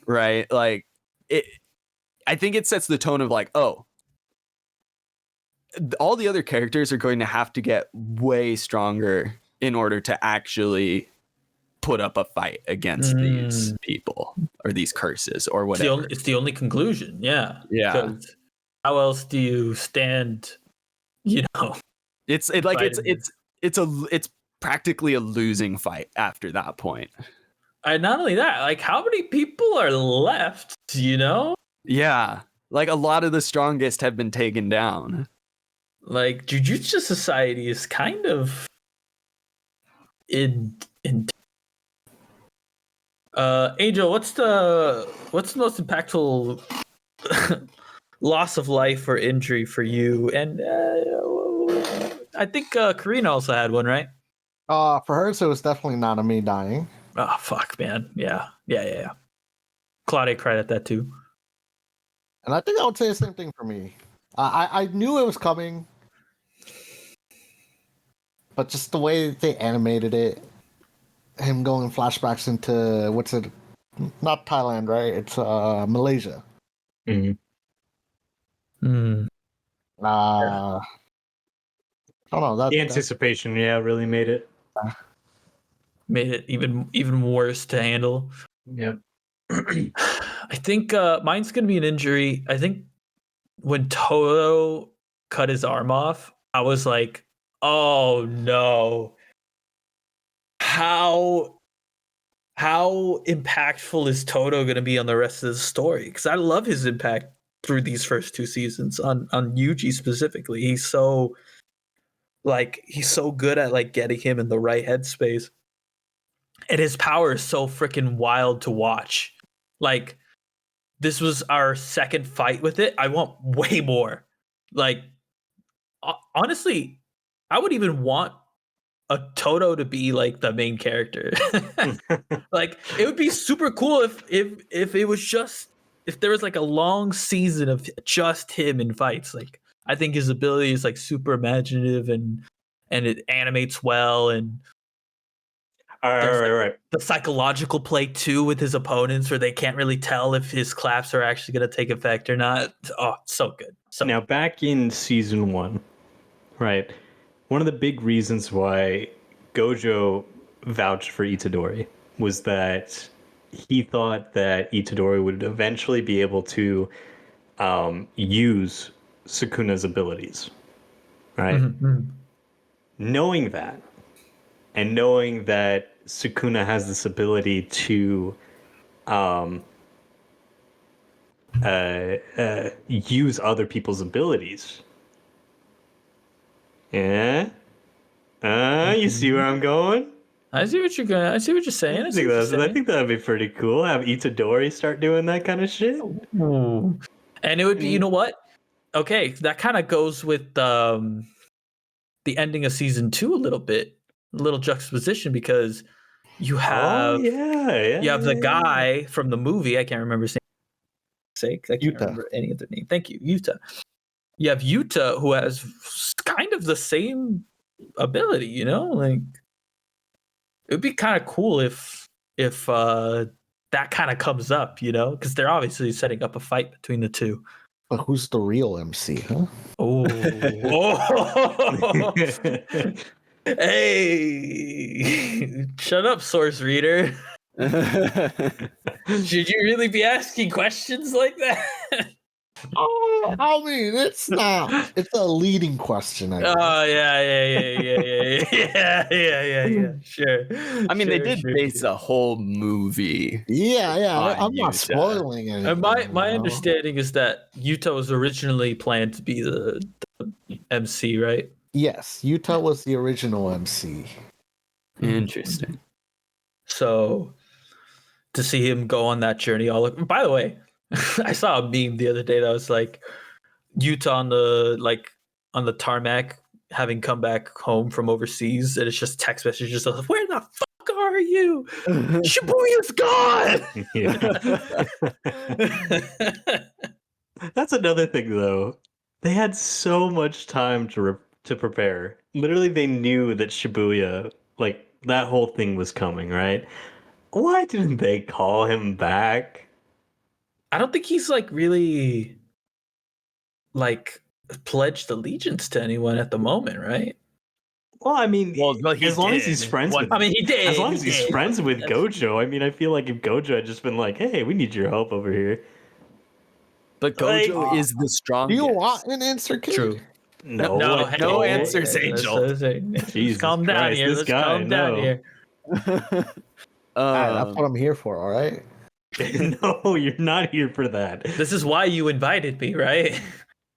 right? Like it, I think it sets the tone of like, oh, all the other characters are going to have to get way stronger in order to actually put up a fight against these people or these curses or whatever. It's the only conclusion. Yeah. Yeah. How else do you stand? You know, it's practically a losing fight after that point. And not only that, like how many people are left? You know, Yeah, like a lot of the strongest have been taken down. like Jujutsu Society is kind of in. Angel, what's the most impactful loss of life or injury for you? And I think Karina also had one, right? For hers, it was definitely Nanami dying. Oh fuck, man. Yeah. Claudia cried at that too. And I think I would say the same thing for me. I knew it was coming, but just the way they animated it, him going flashbacks into what's it? Not Thailand, right? It's Malaysia. Mhm. I don't know. The anticipation, really made it. Made it even worse to handle. Yep. I think mine's gonna be an injury. I think when Toto cut his arm off, I was like, "Oh no! How impactful is Toto gonna be on the rest of the story?" Because I love his impact through these first 2 seasons on Yuji specifically. He's so good at like getting him in the right headspace, and his power is so freaking wild to watch. Like, this was our second fight with it. I want way more. Like, honestly, I would even want a Toto to be like the main character. Like, it would be super cool if it was just, if there was like a long season of just him in fights. Like, I think his ability is like super imaginative and it animates well, and All right. the psychological play too with his opponents, where they can't really tell if his claps are actually going to take effect or not. Oh, so good. So Now, back in season 1, right? One of the big reasons why Gojo vouched for Itadori was that he thought that Itadori would eventually be able to use Sukuna's abilities, right? Mhm. Knowing that, and knowing that Sukuna has this ability to use other people's abilities. Yeah? You see where I'm going? I see what you're going. I see what you're saying. I think that'd be pretty cool. Have Itadori start doing that kind of shit. Ooh. And it would be, you know what? Okay, that kind of goes with the ending of season 2 a little bit, a little juxtaposition, because you have you have the guy from the movie. I can't remember his name. I can't remember any other name. Thank you, Yuta. You have Yuta, who has kind of the same ability. You know, like, it would be kind of cool if that kind of comes up. You know, because they're obviously setting up a fight between the two. But who's the real MC, huh? Oh. Hey, shut up, source reader. Should you really be asking questions like that? Oh, I mean, it's not. It's a leading question. I guess. Oh yeah. Sure. I mean, they did base a whole movie. Yeah. I'm not Yuta. spoiling anything. And my understanding is that Yuta was originally planned to be the MC, right? Yes, Yuta was the original MC. Interesting. So to see him go on that journey, by the way, I saw a meme the other day that was like Yuta on the tarmac having come back home from overseas, and it's just text messages of, "Where the fuck are you? Shibuya's gone." That's another thing, though. They had so much time to prepare. Literally, they knew that Shibuya, like, that whole thing was coming, right? Why didn't they call him back? I don't think he's like really like pledged allegiance to anyone at the moment, right? Well, I mean, as long as did. he's friends with, I mean, he did. as long as he's friends with Gojo, I mean, I feel like if Gojo had just been like, "Hey, we need your help over here," But Gojo is the Do strongest. you want an answer, kid? True. no answers, Angel. Let's Jesus calm down Christ, here. this Let's guy, calm down no. here. That's what I'm here for. All right. No, you're not here for that. This is why you invited me, right?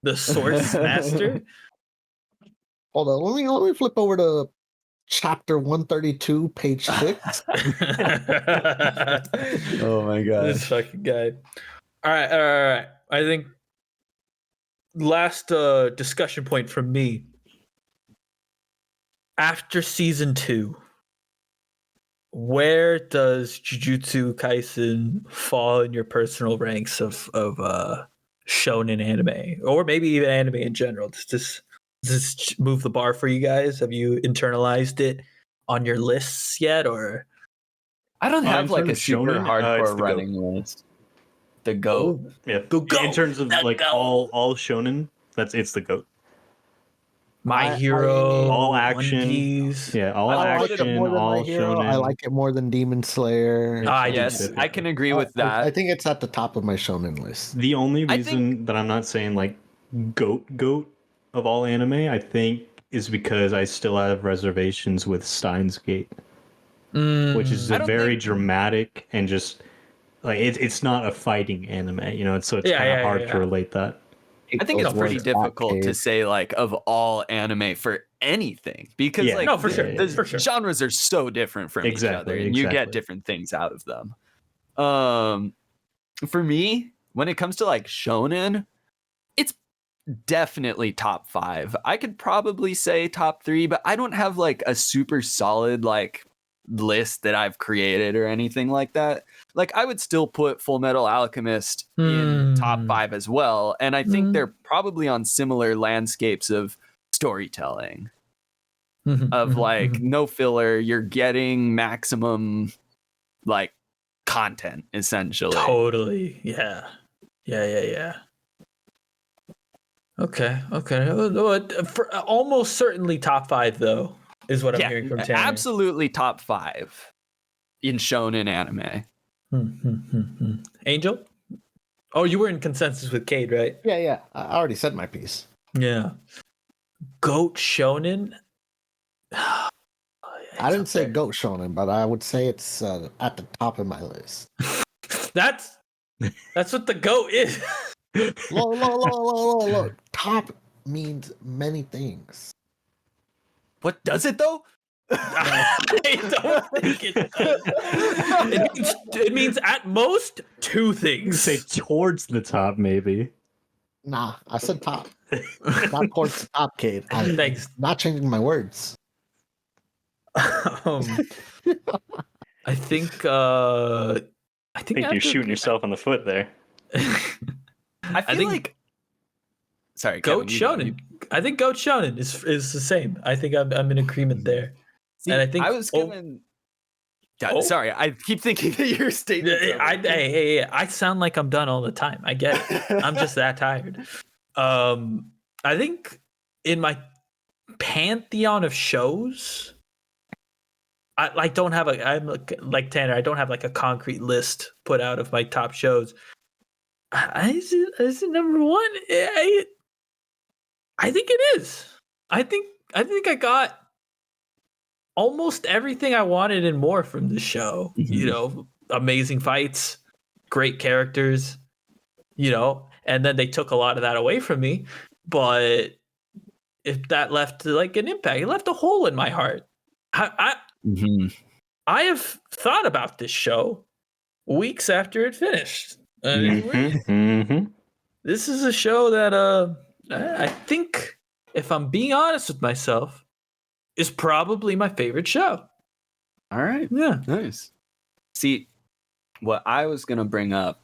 The source master. Hold on. Let me flip over to chapter 132, page 6. Oh my god. This fucking guy. All right. I think last discussion point from me. After season 2, where does Jujutsu Kaisen fall in your personal ranks of shonen anime, or maybe even anime in general? Does this move the bar for you guys? Have you internalized it on your lists yet, or? I don't have in like a terms of super shonen, it's hardcore the running list. The GOAT. Yeah. The GOAT, In terms of the like GOAT. all shonen, it's the GOAT. My I- Hero, All One action. Piece. Yeah, all I like it action, more than all My Hero. shonen. I like it more than Demon Slayer. Yeah. I do Yes, too. I can agree with I that. think it's at the top of my shonen list. The only I reason that I'm not saying like goat of all anime, I think, is because I still have reservations with Steins Gate, which is I a don't very think- dramatic and just like it's not a fighting anime, so it's Yeah, kind of yeah, hard yeah. to relate that. I think Those it's pretty words difficult to blockade. say like of all anime for anything because Yeah. like No, for sure, the for sure. genres are so different from each other Exactly, and you get exactly. different things out of them. For me, when it comes to like shonen, it's definitely top 5. I could probably say top 3, but I don't have like a super solid like list that I've created or anything like that. Like I would still put Full Metal Alchemist in top 5 as well, and I think they're probably on similar landscapes of storytelling. Of like no filler, you're getting maximum like content essentially. Totally. Yeah. Okay. For almost certainly top 5 though is what I'm hearing from Tanner. Absolutely top 5 in shonen anime. Angel? Oh, you were in consensus with Cade, right? Yeah. I already said my piece. Yeah. Goat Shonen? I didn't say goat shonen, but I would say it's at the top of my list. That's what the goat is. Look. Top means many things. What does it though? I don't think it does. It means at most 2 things. Say towards the top, maybe. Nah, I said top. Not towards the top, Cade. I'm Thanks. not changing my words. I think I think You're shooting yourself in the foot there. I feel think like sorry, Goat Kevin, you go. Shonen. I think Goat Shonen is the same. I think I'm in agreement there. See, And I think I was gonna. God, Sorry, I keep thinking that your statement. Hey, I sound like I'm done all the time. I get it. I'm just that tired. I think in my pantheon of shows, I don't have I'm like Tanner. I don't have like a concrete list put out of my top shows. Is it number 1? I think it is. I think I got almost everything I wanted and more from the show. Amazing fights, great characters, and then they took a lot of that away from me. But if that left like an impact, it left a hole in my heart. I have thought about this show weeks after it finished. I mean, this is a show that I think, if I'm being honest with myself, is probably my favorite show. All right. Yeah. Nice. See, what I was going to bring up,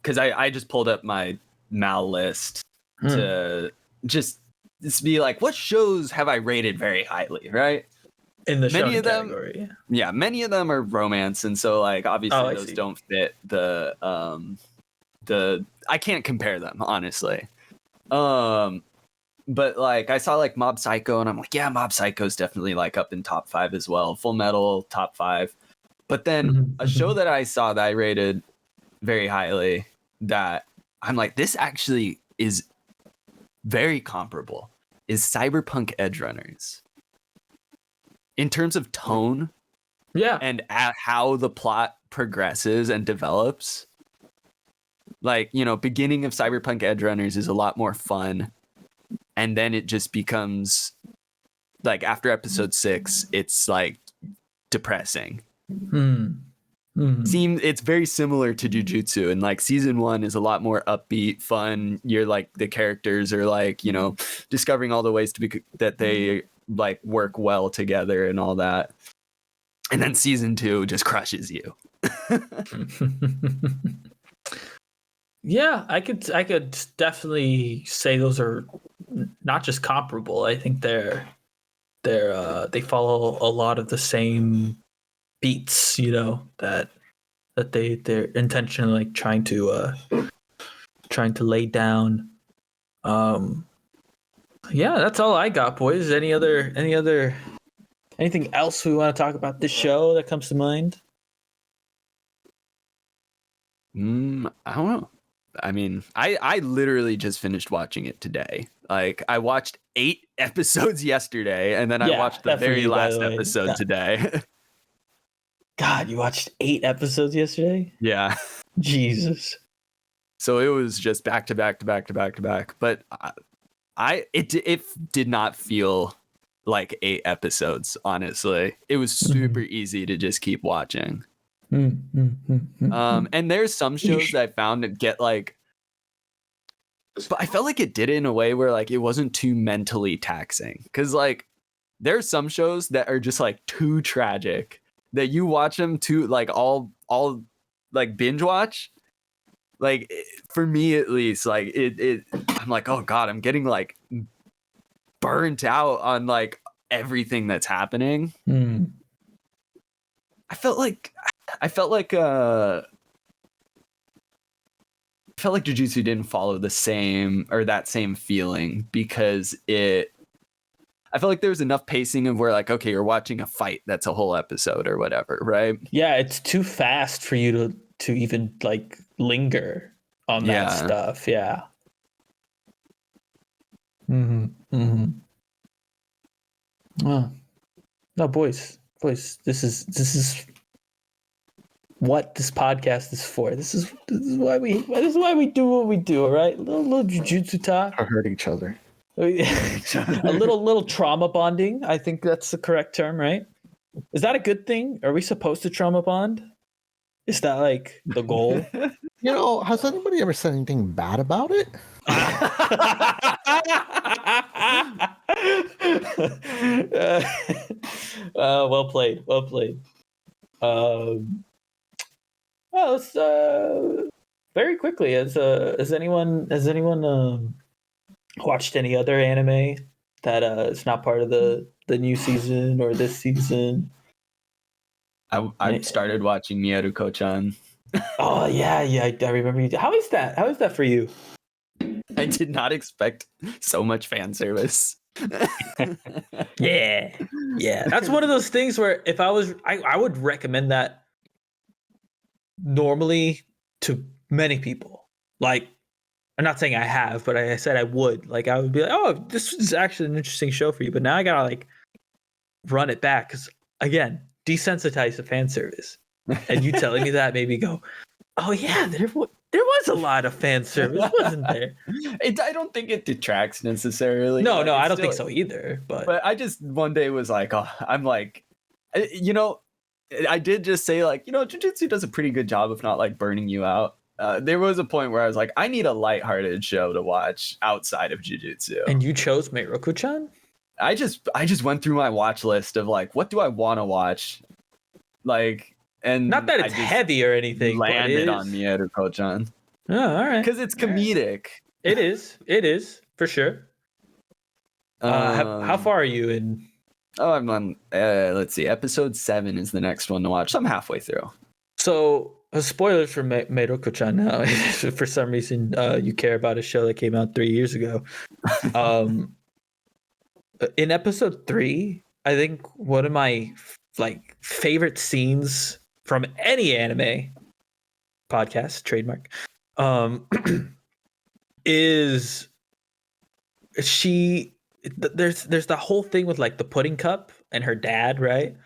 because I just pulled up my Mal list to just be like, what shows have I rated very highly, right? In the Many shonen of them, category. yeah, many of them are romance, and so like obviously those see. don't fit the I can't compare them honestly. But like I saw like Mob Psycho and I'm like, yeah, Mob Psycho's definitely like up in top 5 as well. Full Metal top 5. But then a show that I saw that I rated very highly that I'm like, this actually is very comparable is Cyberpunk Edge Runners. In terms of tone, Yeah. and at how the plot progresses and develops. Like, you know, beginning of Cyberpunk Edge Runners is a lot more fun, and then it just becomes like after episode 6, it's like depressing. It's very similar to Jujutsu, and like season 1 is a lot more upbeat, fun. You're like, the characters are like, you know, discovering all the ways to be that they like work well together and all that. And then season 2 just crushes you. Yeah, I could definitely say those are not just comparable. I think they follow a lot of the same beats, you know, that they're intentionally like trying to lay down. Yeah, that's all I got, boys. Anything else we want to talk about this show that comes to mind? I don't know. I mean, I literally just finished watching it today. Like, I watched 8 episodes yesterday, and then I watched the very last episode today. God, you watched 8 episodes yesterday? Yeah. Jesus. So it was just back to back to back to back to back. But it did not feel like 8 episodes, honestly. It was super easy to just keep watching. And there's some shows that I found that get like, but I felt like it did it in a way where like it wasn't too mentally taxing, because like there's some shows that are just like too tragic that you watch them to like all like binge watch. Like, for me at least, like it I'm like, oh god, I'm getting like burnt out on like everything that's happening. I felt like Jujutsu didn't follow the same or that same feeling, because I felt like there was enough pacing of where like, okay, you're watching a fight that's a whole episode or whatever, right? Yeah, it's too fast for you to even like linger on that stuff. Yeah. Oh. No, boys, this is what this podcast is for. This is why we do what we do. All right, little jujutsu talk. Or hurt each other. A little trauma bonding. I think that's the correct term, right? Is that a good thing? Are we supposed to trauma bond? Is that like the goal? You know, has anybody ever said anything bad about it? Well played. Well, let's very quickly. Has anyone watched any other anime that is not part of the new season or this season? I started watching Mieruko-chan. Oh yeah, I remember you. How is that for you? I did not expect so much fan service. Yeah. That's one of those things where if I would recommend that normally to many people. Like, I'm not saying I have, but I said I would. Like, I would be like, oh, this is actually an interesting show for you. But now I gotta like run it back because, again, desensitized to fan service. And you telling me that made me go, oh yeah, there was a lot of fan service, wasn't there? I don't think it detracts necessarily. No, I don't think so either. But I just one day was like, oh, I'm like, you know, I did just say like, you know, Jujutsu does a pretty good job of not like burning you out. There was a point where I was like, I need a lighthearted show to watch outside of Jujutsu. And you chose Meiroku-chan? I just went through my watch list of like, what do I want to watch? Like, and not that it's heavy or anything. Landed on Mieruko-chan. Oh, all right. Because it's comedic. It is for sure. How far are you in? Oh, I'm on. Let's see. Episode 7 is the next one to watch. So I'm halfway through. So, spoilers for Meiroku-chan now. For some reason, you care about a show that came out 3 years ago. In episode 3, I think one of my like favorite scenes from any anime podcast, trademark, is there's the whole thing with like the pudding cup and her dad, right?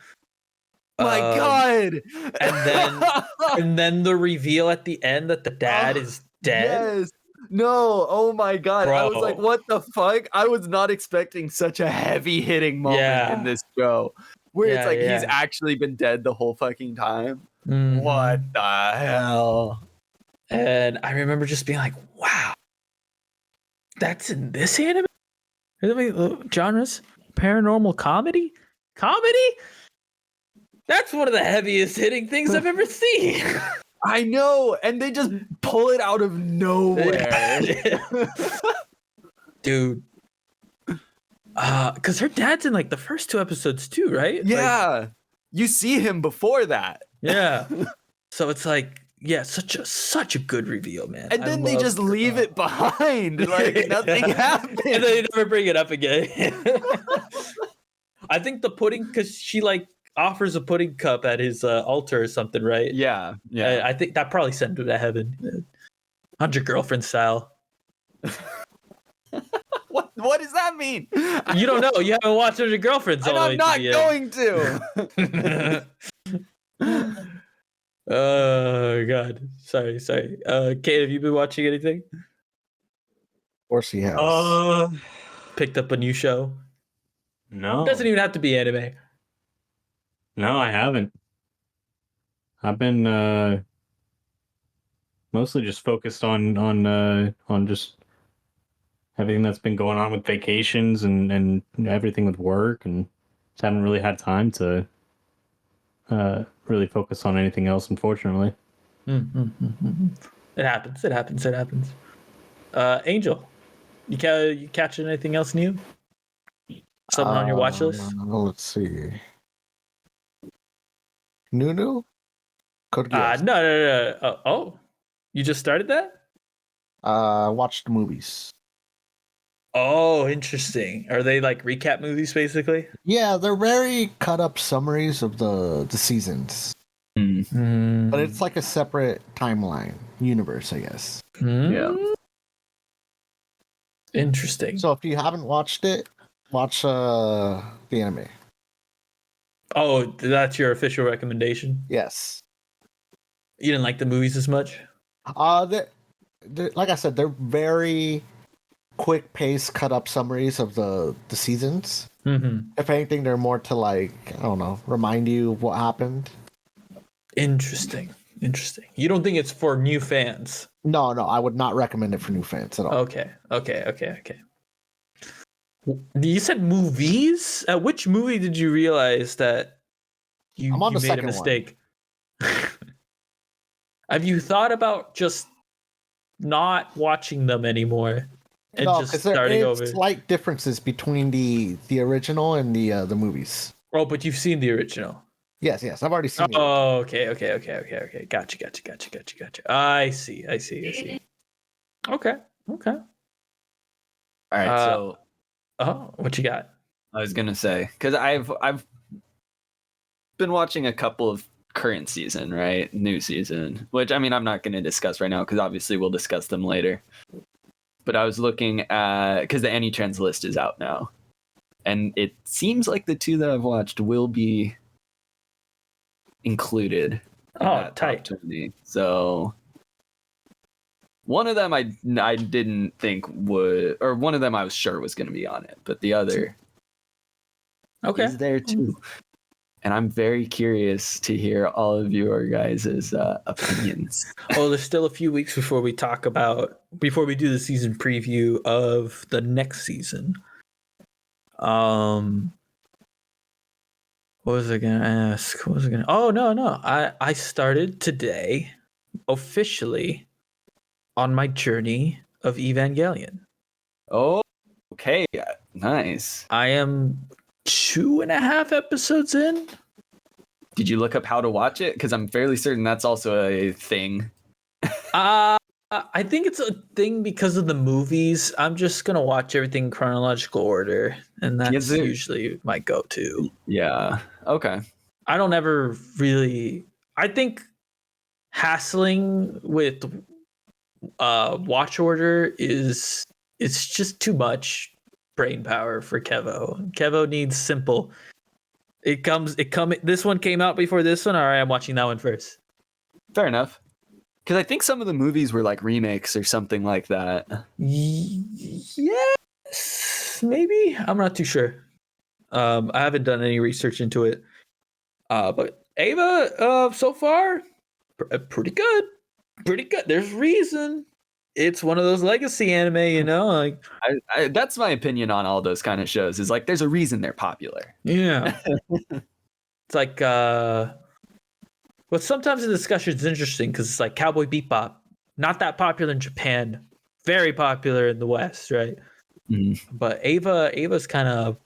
My God. And then the reveal at the end that the dad is dead. Yes. No. Oh my God. I was like, Bro. what the fuck? I was not expecting such a heavy hitting moment in this show where it's like he's actually been dead the whole fucking time. Mhm. What the hell? And I remember just being like, wow, that's in this anime? Genres? Paranormal comedy? Comedy? That's one of the heaviest hitting things I've ever seen. I know. And they just pull it out of nowhere. Dude. Because her dad's in like the first 2 episodes too, right? Yeah. Like, you see him before that. yeah. So it's like, yeah, such a good reveal, man. And then they just leave it behind. Like nothing happened. And they never bring it up again. I think the pudding, because she like offers a pudding cup at his altar or something, right? Yeah. Yeah. I think that probably sent him to heaven. 100 girlfriend style. What does that mean? You don't know. You haven't watched 100 girlfriends. And I'm not going to. Oh God. Sorry. Kate, have you been watching anything? Of course he has. Picked up a new show? No. It doesn't even have to be anime. No, I haven't. I've been mostly just focused on just everything that's been going on with vacations and everything with work, and just haven't really had time to really focus on anything else, unfortunately. It happens. Angel, you catching anything else new? Something on your watch list? Let's see. Nunu? Code Geass. No. Oh, you just started that? Watched movies. Oh, interesting. Are they like recap movies, basically? Yeah, they're very cut up summaries of the seasons. But it's like a separate timeline universe, I guess. Yeah. Interesting. So if you haven't watched it, watch the anime. Oh, that's your official recommendation? Yes. You didn't like the movies as much? They're, like I said, they're very quick pace cut up summaries of the seasons. If anything, they're more to like, I don't know, remind you of what happened. Interesting. You don't think it's for new fans? No, I would not recommend it for new fans at all. Okay. You said movies? At which movie did you realize that you made a mistake? Have you thought about just not watching them anymore and just starting over? Slight differences between the original and the movies. Oh, but you've seen the original. Yes, I've already seen it. Oh, okay. Gotcha. I see. Okay. All right, so what you got? I was gonna say, because I've been watching a couple of current season, right? New season, which I mean I'm not gonna discuss right now because obviously we'll discuss them later. But I was looking at, because the AnyTrans list is out now, and it seems like the 2 that I've watched will be included. Oh, tight. So one of them I didn't think would, or one of them I was sure was going to be on it, but the other is there too. And I'm very curious to hear all of your guys' opinions. Well, there's still a few weeks before we do the season preview of the next season. What was I gonna ask? Oh no! I started today officially on my journey of Evangelion. Oh, okay, nice. I am 2.5 episodes in. Did you look up how to watch it? Because I'm fairly certain that's also a thing. I think it's a thing because of the movies. I'm just gonna watch everything in chronological order, and that's usually my go-to. Yeah. Okay. I don't ever really. I think hassling with watch order it's just too much brain power for Kevo. Kevo needs simple. This one came out before this one. All right, I'm watching that one first. Fair enough. Because I think some of the movies were like remakes or something like that. Yes, maybe. I'm not too sure. I haven't done any research into it. But Ava, so far, pretty good. Pretty good. There's reason. It's one of those legacy anime, you know. Like, That's my opinion on all those kind of shows. Is like there's a reason they're popular. yeah. It's like, but sometimes the discussion is interesting because it's like Cowboy Bebop, not that popular in Japan, very popular in the West, right? Mm-hmm. But Ava's kind of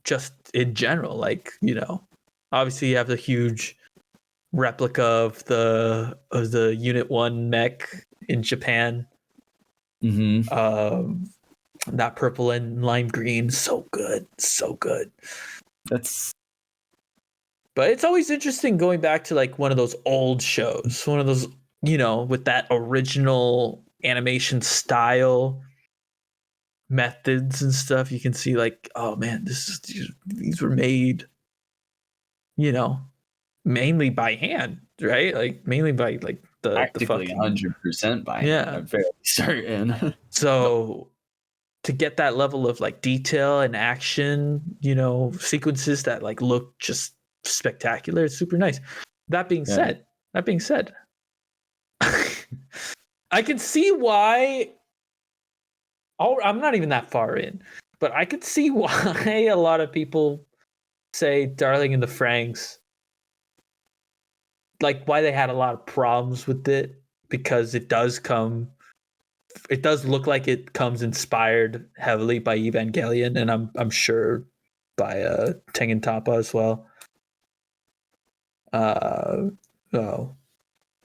just in general, like, you know, obviously you have the huge replica of the Unit 1 mech in Japan. Mm-hmm. That purple and lime green, so good. But it's always interesting going back to like one of those old shows, one of those, you know, with that original animation style, methods and stuff. You can see like, oh man, these were made, you know, mainly by hand, right? Like mainly by like the Practically fucking 100% by hand, yeah. I'm fairly certain. So to get that level of like detail and action, you know, sequences that like look just spectacular, it's super nice. That being said, I can see why. Oh, I'm not even that far in, but I could see why a lot of people say Darling in the Franxx, like why they had a lot of problems with it, because it does look like it comes inspired heavily by Evangelion, and I'm sure by Tengen Toppa as well. Oh,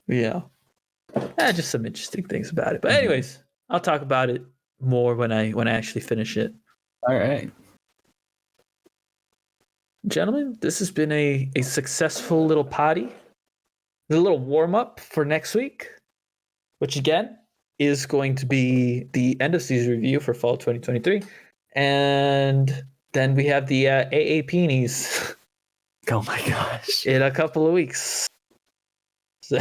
yeah. Just some interesting things about it. But anyways, I'll talk about it more when I actually finish it. All right. Gentlemen, this has been a successful little potty. A little warm-up for next week, which again is going to be the end of season review for fall 2023. And then we have the AAPnies. Oh my gosh. In a couple of weeks. So,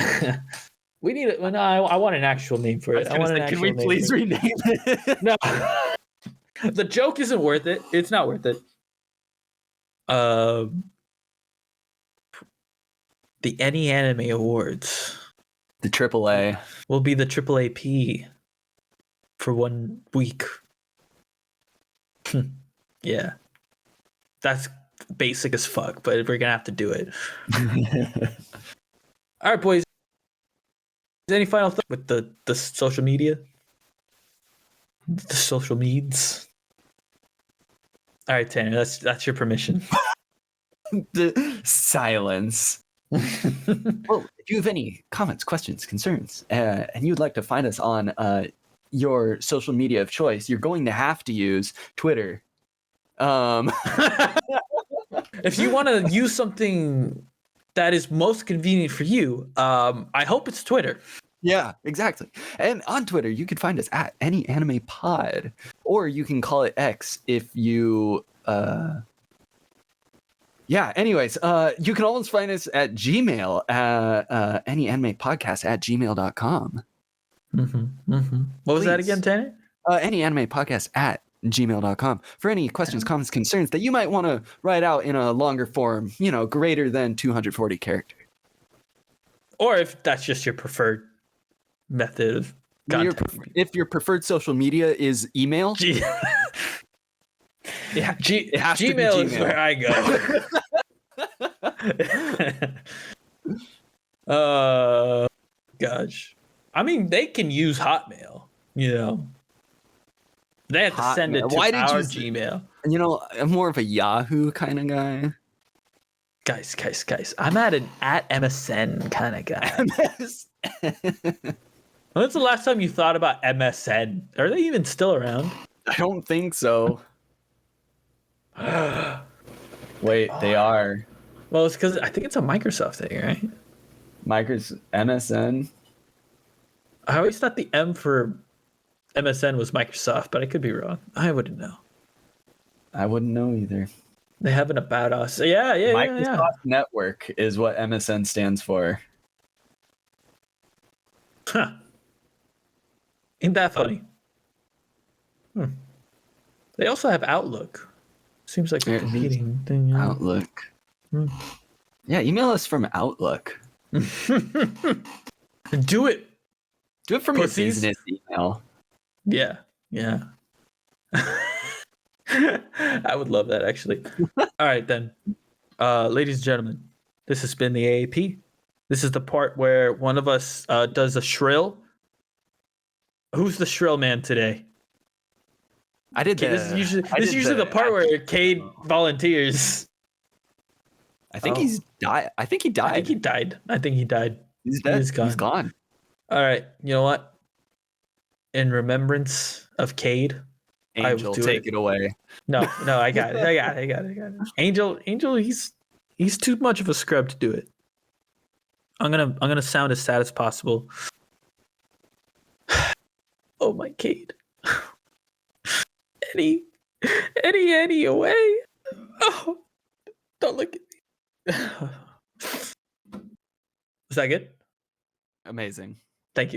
we need it. Well, no, I want an actual name for it. Can we please rename it? No. The joke isn't worth it. It's not worth it. The Any Anime Awards. The AAA. Will be the AAAP for 1 week. Yeah. That's basic as fuck, but we're gonna have to do it. All right, boys. Any final thought with the social media? The social meds? All right, Tanner, that's your permission. The silence. Well, if you have any comments, questions, concerns, and you'd like to find us on your social media of choice, you're going to have to use Twitter. If you want to use something that is most convenient for you, I hope it's Twitter. Yeah, exactly. And on Twitter, you can find us at Any Anime Pod, or you can call it X if you. Yeah. Anyways, you can always find us at Gmail, anyanimetopodcast@gmail.com. What was that again, Tanner? anyanimetopodcast@gmail.com for any questions, comments, concerns that you might want to write out in a longer form, you know, greater than 240 characters. Or if that's just your preferred method of content. If your preferred social media is email. Yeah, Gmail Gmail is where I go. Gosh. I mean, they can use Hotmail, you know. They have to send it to our Gmail. You know, I'm more of a Yahoo kind of guy. Guys. I'm at MSN kind of guy. When's the last time you thought about MSN? Are they even still around? I don't think so. Wait, they are. Well, it's because I think it's a Microsoft thing, right? Microsoft MSN. I always thought the M for MSN was Microsoft, but I could be wrong. I wouldn't know. I wouldn't know either. They have an About Us. Yeah. Microsoft Network is what MSN stands for. Huh. Ain't that funny? They also have Outlook. Seems like a There it is. competing thing. Yeah. Outlook. Hmm. Yeah, email us from Outlook. Do it. Do it from Pussies. your business email. Yeah. I would love that, actually. All right, then. Ladies and gentlemen, this has been the AAP. This is the part where one of us does a shrill. Who's the shrill man today? I did This is usually the part where Cade volunteers. I think he's died. I think he died. I think he died. He's dead. He's gone. He's gone. All right. You know what? In remembrance of Cade, Angel, take it away. No, I got it. Angel, he's too much of a scrub to do it. I'm gonna sound as sad as possible. Oh my Cade. Eddie away. Oh, don't look at me. Is that good? Amazing. Thank you.